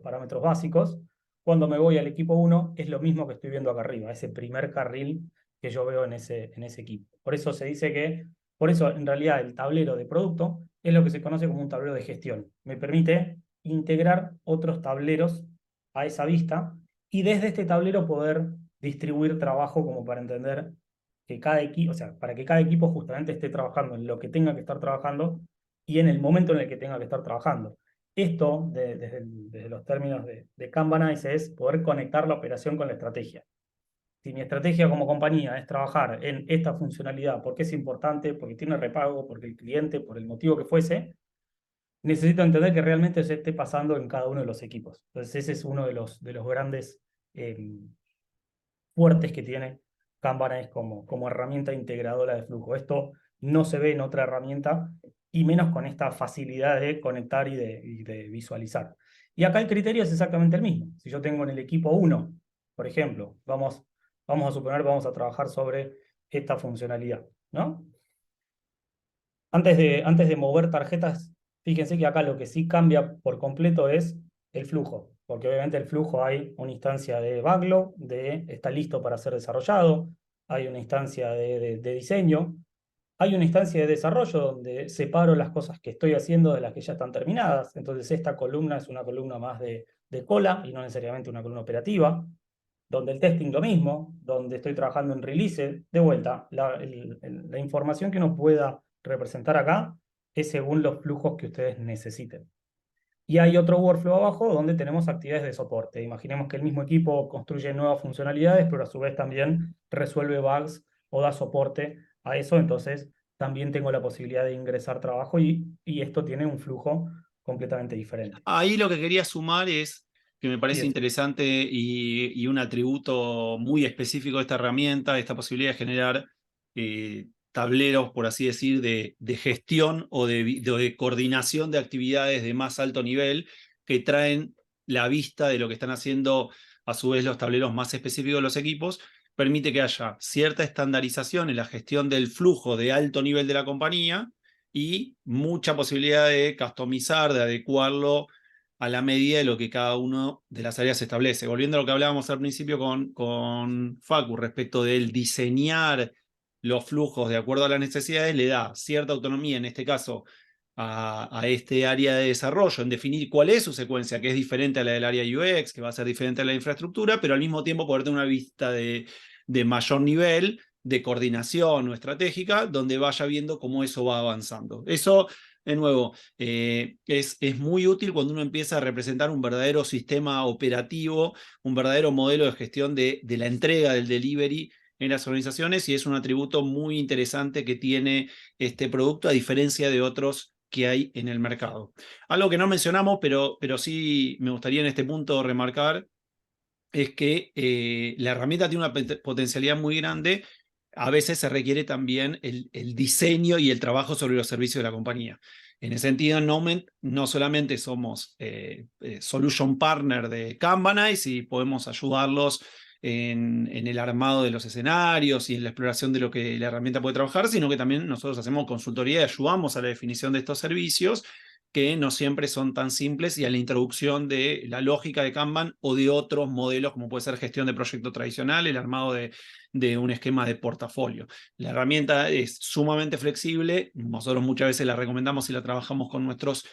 parámetros básicos. Cuando me voy al equipo 1, es lo mismo que estoy viendo acá arriba, ese primer carril que yo veo en ese equipo. Por eso se dice por eso en realidad el tablero de producto es lo que se conoce como un tablero de gestión. Me permite integrar otros tableros a esa vista, y desde este tablero poder distribuir trabajo como para entender que cada equipo, o sea, para que cada equipo justamente esté trabajando en lo que tenga que estar trabajando y en el momento en el que tenga que estar trabajando. Esto, desde los términos de Kanbanize, es poder conectar la operación con la estrategia. Si mi estrategia como compañía es trabajar en esta funcionalidad porque es importante, porque tiene repago, porque el cliente, por el motivo que fuese, necesito entender que realmente se esté pasando en cada uno de los equipos. Entonces ese es uno de los grandes fuertes que tiene Kanban como herramienta integradora de flujo. Esto no se ve en otra herramienta, y menos con esta facilidad de conectar y de visualizar. Y acá el criterio es exactamente el mismo. Si yo tengo en el equipo uno, por ejemplo, vamos a suponer que vamos a trabajar sobre esta funcionalidad, ¿no? Antes de mover tarjetas, fíjense que acá lo que sí cambia por completo es el flujo, porque obviamente el flujo hay una instancia de backlog, de está listo para ser desarrollado, hay una instancia de diseño, hay una instancia de desarrollo donde separo las cosas que estoy haciendo de las que ya están terminadas. Entonces esta columna es una columna más de cola y no necesariamente una columna operativa. Donde el testing lo mismo, donde estoy trabajando en release, de vuelta, la información que uno pueda representar acá es según los flujos que ustedes necesiten. Y hay otro workflow abajo donde tenemos actividades de soporte. Imaginemos que el mismo equipo construye nuevas funcionalidades, pero a su vez también resuelve bugs o da soporte a eso. Entonces, también tengo la posibilidad de ingresar trabajo y esto tiene un flujo completamente diferente. Ahí lo que quería sumar es que me Sí, parece decime. interesante y un atributo muy específico de esta herramienta, esta posibilidad de generar tableros, por así decir, de gestión o de coordinación de actividades de más alto nivel que traen la vista de lo que están haciendo a su vez los tableros más específicos de los equipos, permite que haya cierta estandarización en la gestión del flujo de alto nivel de la compañía y mucha posibilidad de customizar, de adecuarlo a la medida de lo que cada una de las áreas establece. Volviendo a lo que hablábamos al principio con Facu respecto del diseñar los flujos de acuerdo a las necesidades, le da cierta autonomía, en este caso, a este área de desarrollo, en definir cuál es su secuencia, que es diferente a la del área UX, que va a ser diferente a la infraestructura, pero al mismo tiempo poder tener una vista de mayor nivel de coordinación o estratégica, donde vaya viendo cómo eso va avanzando. Eso, de nuevo, es muy útil cuando uno empieza a representar un verdadero sistema operativo, un verdadero modelo de gestión de la entrega del delivery en las organizaciones, y es un atributo muy interesante que tiene este producto a diferencia de otros que hay en el mercado. Algo que no mencionamos, pero sí me gustaría en este punto remarcar, es que la herramienta tiene una potencialidad muy grande. A veces se requiere también el diseño y el trabajo sobre los servicios de la compañía. En ese sentido, en Noment no solamente somos solution partner de Kanbanize y podemos ayudarlos en el armado de los escenarios y en la exploración de lo que la herramienta puede trabajar, sino que también nosotros hacemos consultoría y ayudamos a la definición de estos servicios que no siempre son tan simples y a la introducción de la lógica de Kanban o de otros modelos como puede ser gestión de proyecto tradicional, el armado de un esquema de portafolio. La herramienta es sumamente flexible, nosotros muchas veces la recomendamos y la trabajamos con nuestros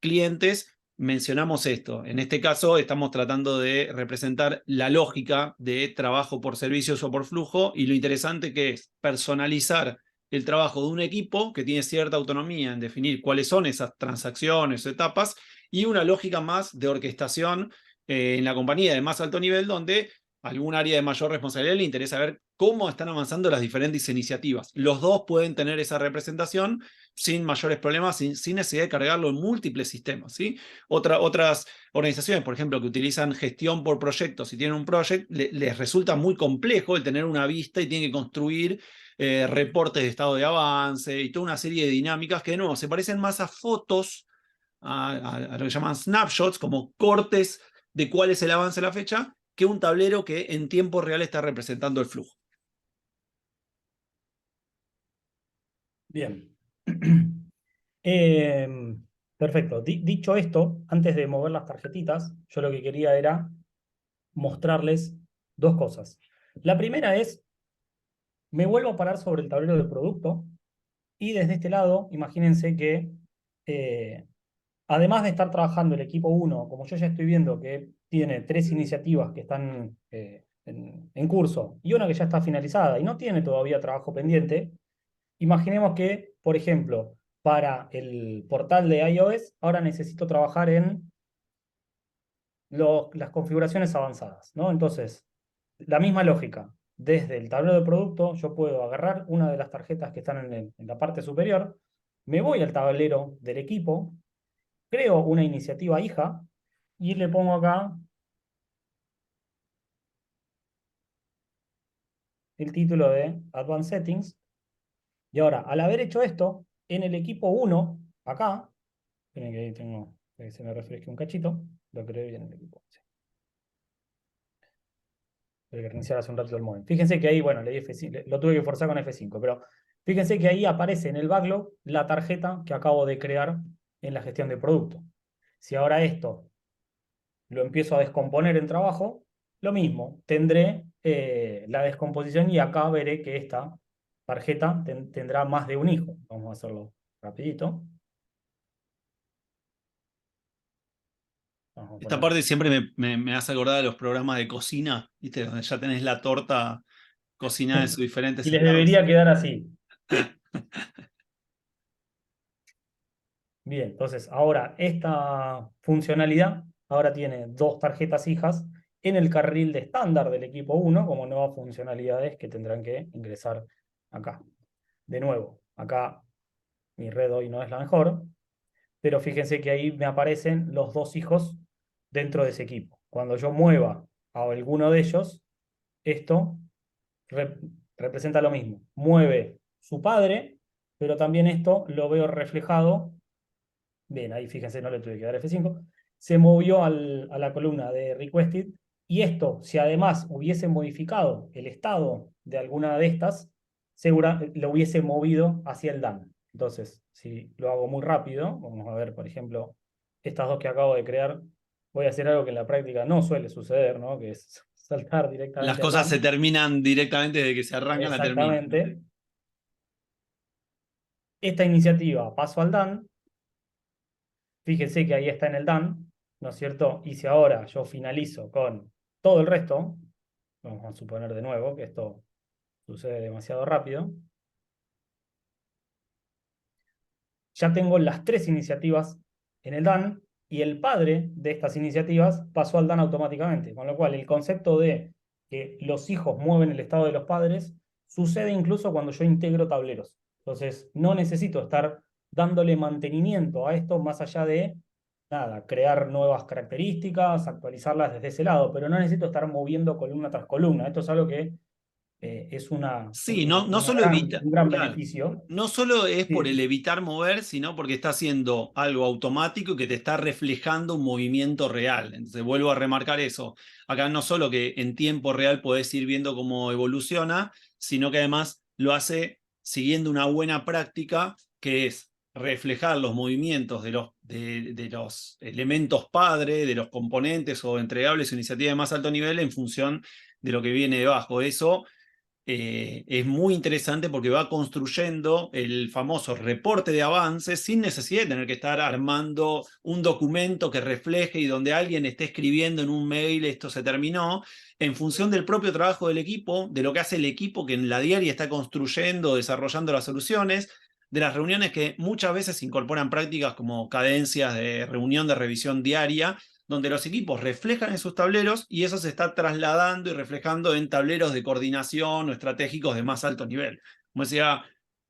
clientes. Mencionamos esto, en este caso estamos tratando de representar la lógica de trabajo por servicios o por flujo, y lo interesante que es personalizar el trabajo de un equipo que tiene cierta autonomía en definir cuáles son esas transacciones o etapas, y una lógica más de orquestación en la compañía de más alto nivel, donde algún área de mayor responsabilidad le interesa ver cómo están avanzando las diferentes iniciativas. Los dos pueden tener esa representación sin mayores problemas, sin necesidad de cargarlo en múltiples sistemas, ¿sí? Otras organizaciones, por ejemplo, que utilizan gestión por proyectos y tienen un proyecto, les resulta muy complejo el tener una vista y tienen que construir reportes de estado de avance y toda una serie de dinámicas que de nuevo se parecen más a fotos, a lo que llaman snapshots, como cortes de cuál es el avance a la fecha, que un tablero que en tiempo real está representando el flujo. Bien. Eh, perfecto. Dicho esto, antes de mover las tarjetitas, yo lo que quería era mostrarles dos cosas. La primera es, me vuelvo a parar sobre el tablero de producto y desde este lado, imagínense que eh, además de estar trabajando el equipo uno, como yo ya estoy viendo que tiene tres iniciativas que están en curso y una que ya está finalizada y no tiene todavía trabajo pendiente, imaginemos que, por ejemplo, para el portal de iOS, ahora necesito trabajar en las configuraciones avanzadas, ¿no? Entonces, la misma lógica. Desde el tablero de producto, yo puedo agarrar una de las tarjetas que están en la parte superior, me voy al tablero del equipo, creo una iniciativa hija y le pongo acá el título de Advanced Settings. Y ahora, al haber hecho esto, en el equipo uno acá, esperen que ahí tengo que se me refresque un cachito, Lo creé bien en el equipo. Sí. Tuve que reiniciar hace un rato el modem. Fíjense que ahí, bueno, le di F5, lo tuve que forzar con F5, pero fíjense que ahí aparece en el backlog la tarjeta que acabo de crear en la gestión de producto. Si ahora esto lo empiezo a descomponer en trabajo, lo mismo, tendré la descomposición y acá veré que esta tarjeta tendrá más de un hijo. Vamos a hacerlo rapidito. Vamos a Esta poner. parte siempre me hace acordar de los programas de cocina, ¿viste? Donde ya tenés la torta cocinada en sus diferentes Y les etapas. debería quedar así. Bien, entonces ahora esta funcionalidad ahora tiene dos tarjetas hijas en el carril de estándar del equipo 1 como nuevas funcionalidades que tendrán que ingresar acá. De nuevo, acá mi red hoy no es la mejor, pero fíjense que ahí me aparecen los dos hijos dentro de ese equipo. Cuando yo mueva a alguno de ellos, esto rep representa lo mismo. Mueve su padre, pero también esto lo veo reflejado. Bien, ahí fíjense, no le tuve que dar F5. Se movió a la columna de requested y esto, si además hubiese modificado el estado de alguna de estas, lo hubiese movido hacia el DAN. Entonces, si lo hago muy rápido, vamos a ver, por ejemplo, estas dos que acabo de crear, voy a hacer algo que en la práctica no suele suceder, ¿no? Que es saltar Las directamente al cosas se DAN. terminan directamente desde que se arrancan, la terminan. Exactamente. Esta iniciativa paso al DAN. Fíjense que ahí está en el DAN, ¿no es cierto? Y si ahora yo finalizo con todo el resto, vamos a suponer de nuevo que esto sucede demasiado rápido, ya tengo las tres iniciativas en el DAN y el padre de estas iniciativas pasó al DAN automáticamente, con lo cual el concepto de que los hijos mueven el estado de los padres sucede incluso cuando yo integro tableros. Entonces, no necesito estar dándole mantenimiento a esto más allá de, nada, crear nuevas características, actualizarlas desde ese lado, pero no necesito estar moviendo columna tras columna. Esto es algo que es Sí, no solo un gran claro, beneficio. no solo es por el Sí, evitar mover, sino porque está haciendo algo automático y que te está reflejando un movimiento real. Entonces vuelvo a remarcar eso. Acá no solo que en tiempo real podés ir viendo cómo evoluciona, sino que además lo hace siguiendo una buena práctica que es reflejar los movimientos de los elementos padre, de los componentes o entregables o iniciativas de más alto nivel en función de lo que viene debajo. Eso es muy interesante porque va construyendo el famoso reporte de avances sin necesidad de tener que estar armando un documento que refleje y donde alguien esté escribiendo en un mail esto se terminó, en función del propio trabajo del equipo, de lo que hace el equipo que en la diaria está construyendo, desarrollando las soluciones, de las reuniones que muchas veces incorporan prácticas como cadencias de reunión de revisión diaria, donde los equipos reflejan en sus tableros y eso se está trasladando y reflejando en tableros de coordinación o estratégicos de más alto nivel. Como decía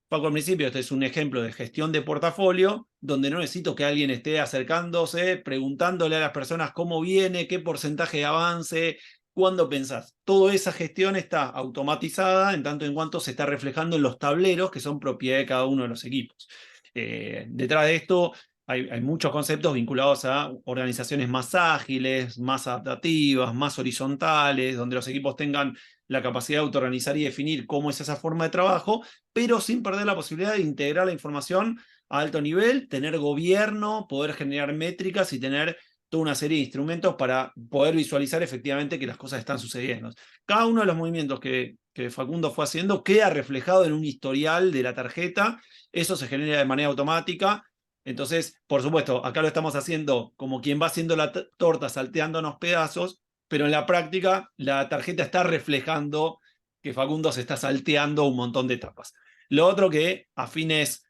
Paco al principio, este es un ejemplo de gestión de portafolio, donde no necesito que alguien esté acercándose, preguntándole a las personas cómo viene, qué porcentaje de avance, cuándo pensás. Toda esa gestión está automatizada en tanto en cuanto se está reflejando en los tableros que son propiedad de cada uno de los equipos. Detrás de esto hay muchos conceptos vinculados a organizaciones más ágiles, más adaptativas, más horizontales, donde los equipos tengan la capacidad de autoorganizar y definir cómo es esa forma de trabajo, pero sin perder la posibilidad de integrar la información a alto nivel, tener gobierno, poder generar métricas y tener toda una serie de instrumentos para poder visualizar efectivamente que las cosas están sucediendo. Cada uno de los movimientos que Facundo fue haciendo queda reflejado en un historial de la tarjeta, eso se genera de manera automática. Entonces, por supuesto, acá lo estamos haciendo como quien va haciendo la torta, salteándonos pedazos, pero en la práctica la tarjeta está reflejando que Facundo se está salteando un montón de etapas. Lo otro que a fines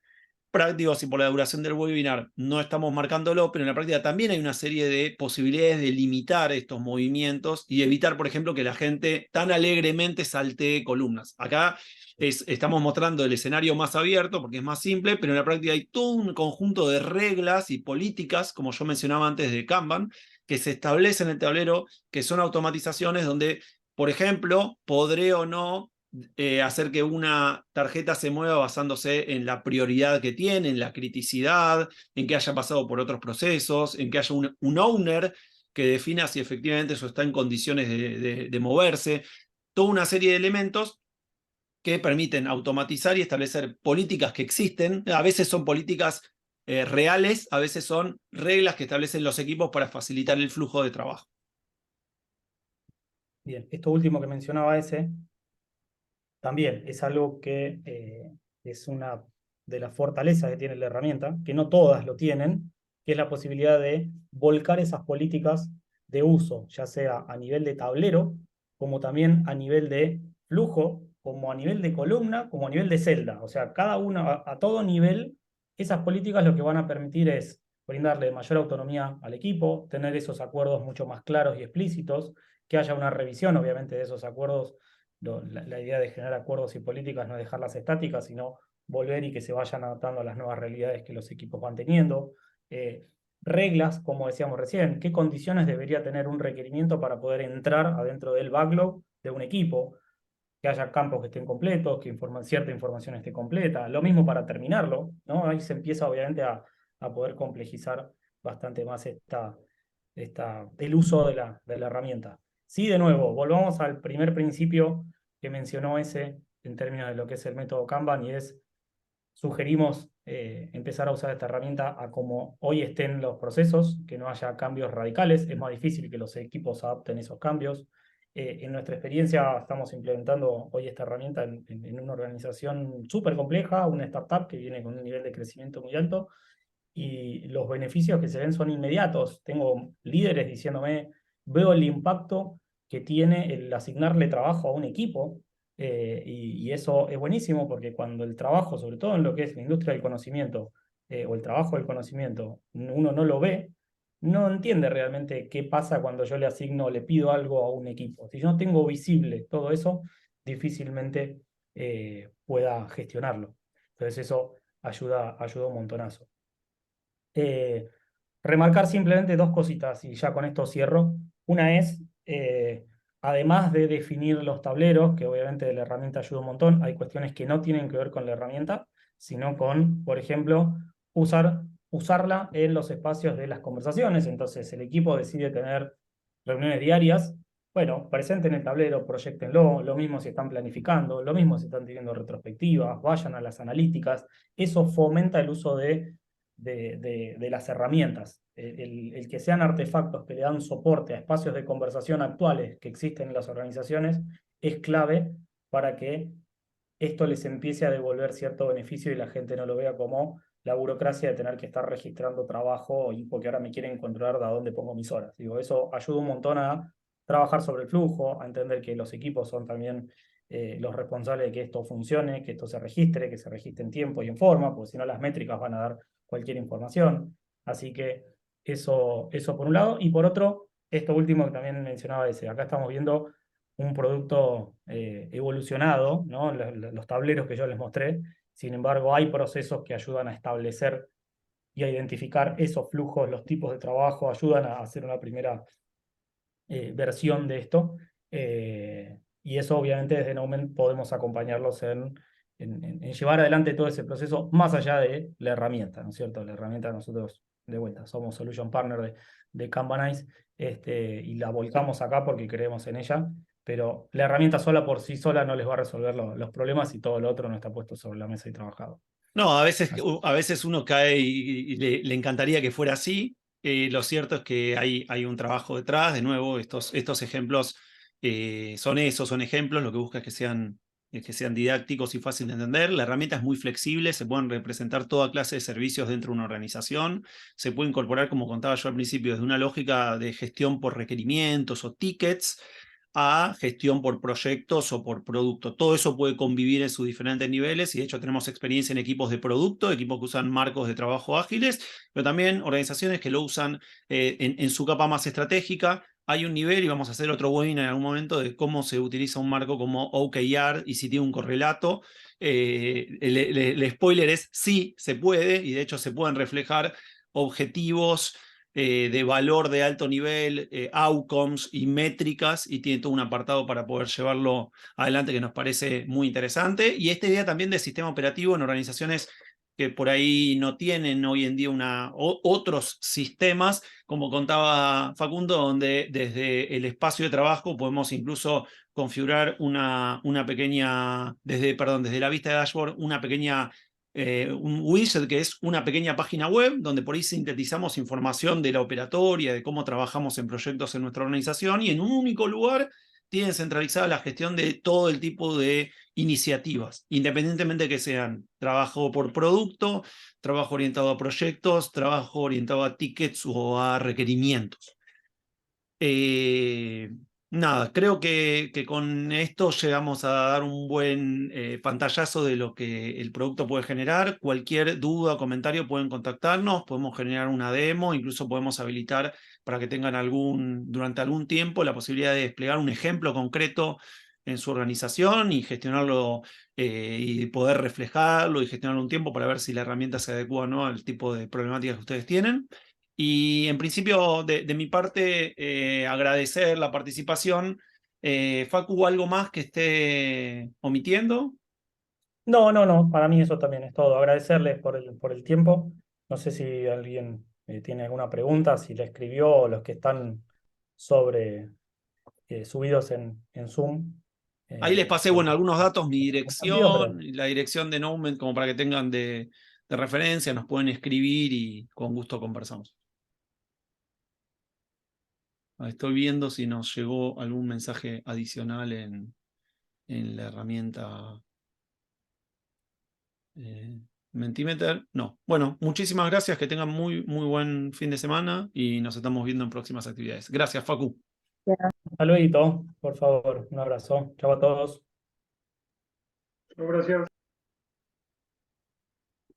prácticos y por la duración del webinar no estamos marcándolo, pero en la práctica también hay una serie de posibilidades de limitar estos movimientos y evitar, por ejemplo, que la gente tan alegremente saltee columnas. Acá estamos mostrando el escenario más abierto porque es más simple, pero en la práctica hay todo un conjunto de reglas y políticas, como yo mencionaba antes de Kanban, que se establecen en el tablero, que son automatizaciones donde, por ejemplo, podré o no hacer que una tarjeta se mueva basándose en la prioridad que tiene, en la criticidad, en que haya pasado por otros procesos, en que haya un owner que defina si efectivamente eso está en condiciones de moverse, toda una serie de elementos que permiten automatizar y establecer políticas que existen. A veces son políticas reales, a veces son reglas que establecen los equipos para facilitar el flujo de trabajo. Bien, esto último que mencionaba ese, también es algo que es una de las fortalezas que tiene la herramienta, que no todas lo tienen, que es la posibilidad de volcar esas políticas de uso, ya sea a nivel de tablero, como también a nivel de flujo, como a nivel de columna, como a nivel de celda. O sea, cada uno, a todo nivel, esas políticas lo que van a permitir es brindarle mayor autonomía al equipo, tener esos acuerdos mucho más claros y explícitos, que haya una revisión, obviamente, de esos acuerdos. La idea de generar acuerdos y políticas no es dejarlas estáticas, sino volver y que se vayan adaptando a las nuevas realidades que los equipos van teniendo. Reglas, como decíamos recién, qué condiciones debería tener un requerimiento para poder entrar adentro del backlog de un equipo, que haya campos que estén completos, que cierta información esté completa. Lo mismo para terminarlo, ¿no? Ahí se empieza obviamente a poder complejizar bastante más el uso de la herramienta. Sí, de nuevo, volvamos al primer principio que mencionó ese en términos de lo que es el método Kanban, y es, sugerimos empezar a usar esta herramienta a como hoy estén los procesos, que no haya cambios radicales. Es más difícil que los equipos adapten esos cambios. En nuestra experiencia estamos implementando hoy esta herramienta en una organización súper compleja, una startup que viene con un nivel de crecimiento muy alto, y los beneficios que se ven son inmediatos. Tengo líderes diciéndome, veo el impacto que tiene el asignarle trabajo a un equipo, y eso es buenísimo porque cuando el trabajo, sobre todo en lo que es la industria del conocimiento, o el trabajo del conocimiento, uno no lo ve, no entiende realmente qué pasa cuando yo le asigno, le pido algo a un equipo. Si yo no tengo visible todo eso, difícilmente pueda gestionarlo. Entonces eso ayuda un montonazo. Eh, Remarcar simplemente dos cositas y ya con esto cierro. Una es, además de definir los tableros, que obviamente la herramienta ayuda un montón, hay cuestiones que no tienen que ver con la herramienta, sino con, por ejemplo, usarla en los espacios de las conversaciones. Entonces el equipo decide tener reuniones diarias. Bueno, presenten el tablero, proyectenlo, lo mismo si están planificando, lo mismo si están teniendo retrospectivas, vayan a las analíticas. Eso fomenta el uso de las herramientas. El que sean artefactos que le dan soporte a espacios de conversación actuales que existen en las organizaciones es clave para que esto les empiece a devolver cierto beneficio y la gente no lo vea como la burocracia de tener que estar registrando trabajo y porque ahora me quieren controlar de a dónde pongo mis horas. Digo, eso ayuda un montón a trabajar sobre el flujo, a entender que los equipos son también los responsables de que esto funcione, que esto se registre en tiempo y en forma, porque si no las métricas van a dar cualquier información. Así que eso por un lado. Y por otro, esto último que también mencionaba ese, acá estamos viendo un producto evolucionado, ¿no? Los tableros que yo les mostré. Sin embargo, hay procesos que ayudan a establecer y a identificar esos flujos, los tipos de trabajo, ayudan a hacer una primera versión de esto. Y eso obviamente desde Naument podemos acompañarlos en llevar adelante todo ese proceso más allá de la herramienta, ¿no es cierto? La herramienta nosotros, de vuelta, somos Solution Partner de Kanbanize, y la volcamos acá porque creemos en ella, pero la herramienta sola por sí sola no les va a resolver los problemas y todo lo otro no está puesto sobre la mesa y trabajado. No, Así. a veces uno cae y le encantaría que fuera así. Lo cierto es que hay un trabajo detrás. De nuevo, estos ejemplos son eso, son ejemplos. Lo que busca es que sean didácticos y fáciles de entender. La herramienta es muy flexible, se pueden representar toda clase de servicios dentro de una organización. Se puede incorporar, como contaba yo al principio, desde una lógica de gestión por requerimientos o tickets a gestión por proyectos o por producto. Todo eso puede convivir en sus diferentes niveles y de hecho tenemos experiencia en equipos de producto, equipos que usan marcos de trabajo ágiles, pero también organizaciones que lo usan en su capa más estratégica. Hay un nivel, y vamos a hacer otro webinar en algún momento, de cómo se utiliza un marco como OKR y si tiene un correlato. El spoiler es sí, se puede, y de hecho se pueden reflejar objetivos de valor de alto nivel, outcomes y métricas, y tiene todo un apartado para poder llevarlo adelante que nos parece muy interesante. Y esta idea también de sistema operativo en organizaciones que por ahí no tienen hoy en día otros sistemas, como contaba Facundo, donde desde el espacio de trabajo podemos incluso configurar una pequeña, desde la vista de dashboard, una pequeña un widget que es una pequeña página web donde por ahí sintetizamos información de la operatoria, de cómo trabajamos en proyectos en nuestra organización, y en un único lugar tienen centralizada la gestión de todo el tipo de iniciativas, independientemente de que sean trabajo por producto, trabajo orientado a proyectos, trabajo orientado a tickets o a requerimientos. Nada, creo que con esto llegamos a dar un buen pantallazo de lo que el producto puede generar. Cualquier duda o comentario pueden contactarnos, podemos generar una demo, incluso podemos habilitar para que tengan durante algún tiempo la posibilidad de desplegar un ejemplo concreto en su organización y gestionarlo y poder reflejarlo y gestionarlo un tiempo para ver si la herramienta se adecua o no al tipo de problemáticas que ustedes tienen. Y en principio, de mi parte, agradecer la participación. Facu, ¿algo más que esté omitiendo? No, no, no, para mí eso también es todo. Agradecerles por el tiempo. No sé si alguien tiene alguna pregunta, si le escribió o los que están sobre subidos en Zoom. Ahí les pasé, bueno, algunos datos, mi Compartido, pero dirección, y la dirección de Noument, como para que tengan de referencia, nos pueden escribir y con gusto conversamos. Estoy viendo si nos llegó algún mensaje adicional en la herramienta Mentimeter. No. Bueno, muchísimas gracias, que tengan muy buen fin de semana y nos estamos viendo en próximas actividades. Gracias, Facu. hasta luego, por favor, un abrazo. Chao a todos. Gracias.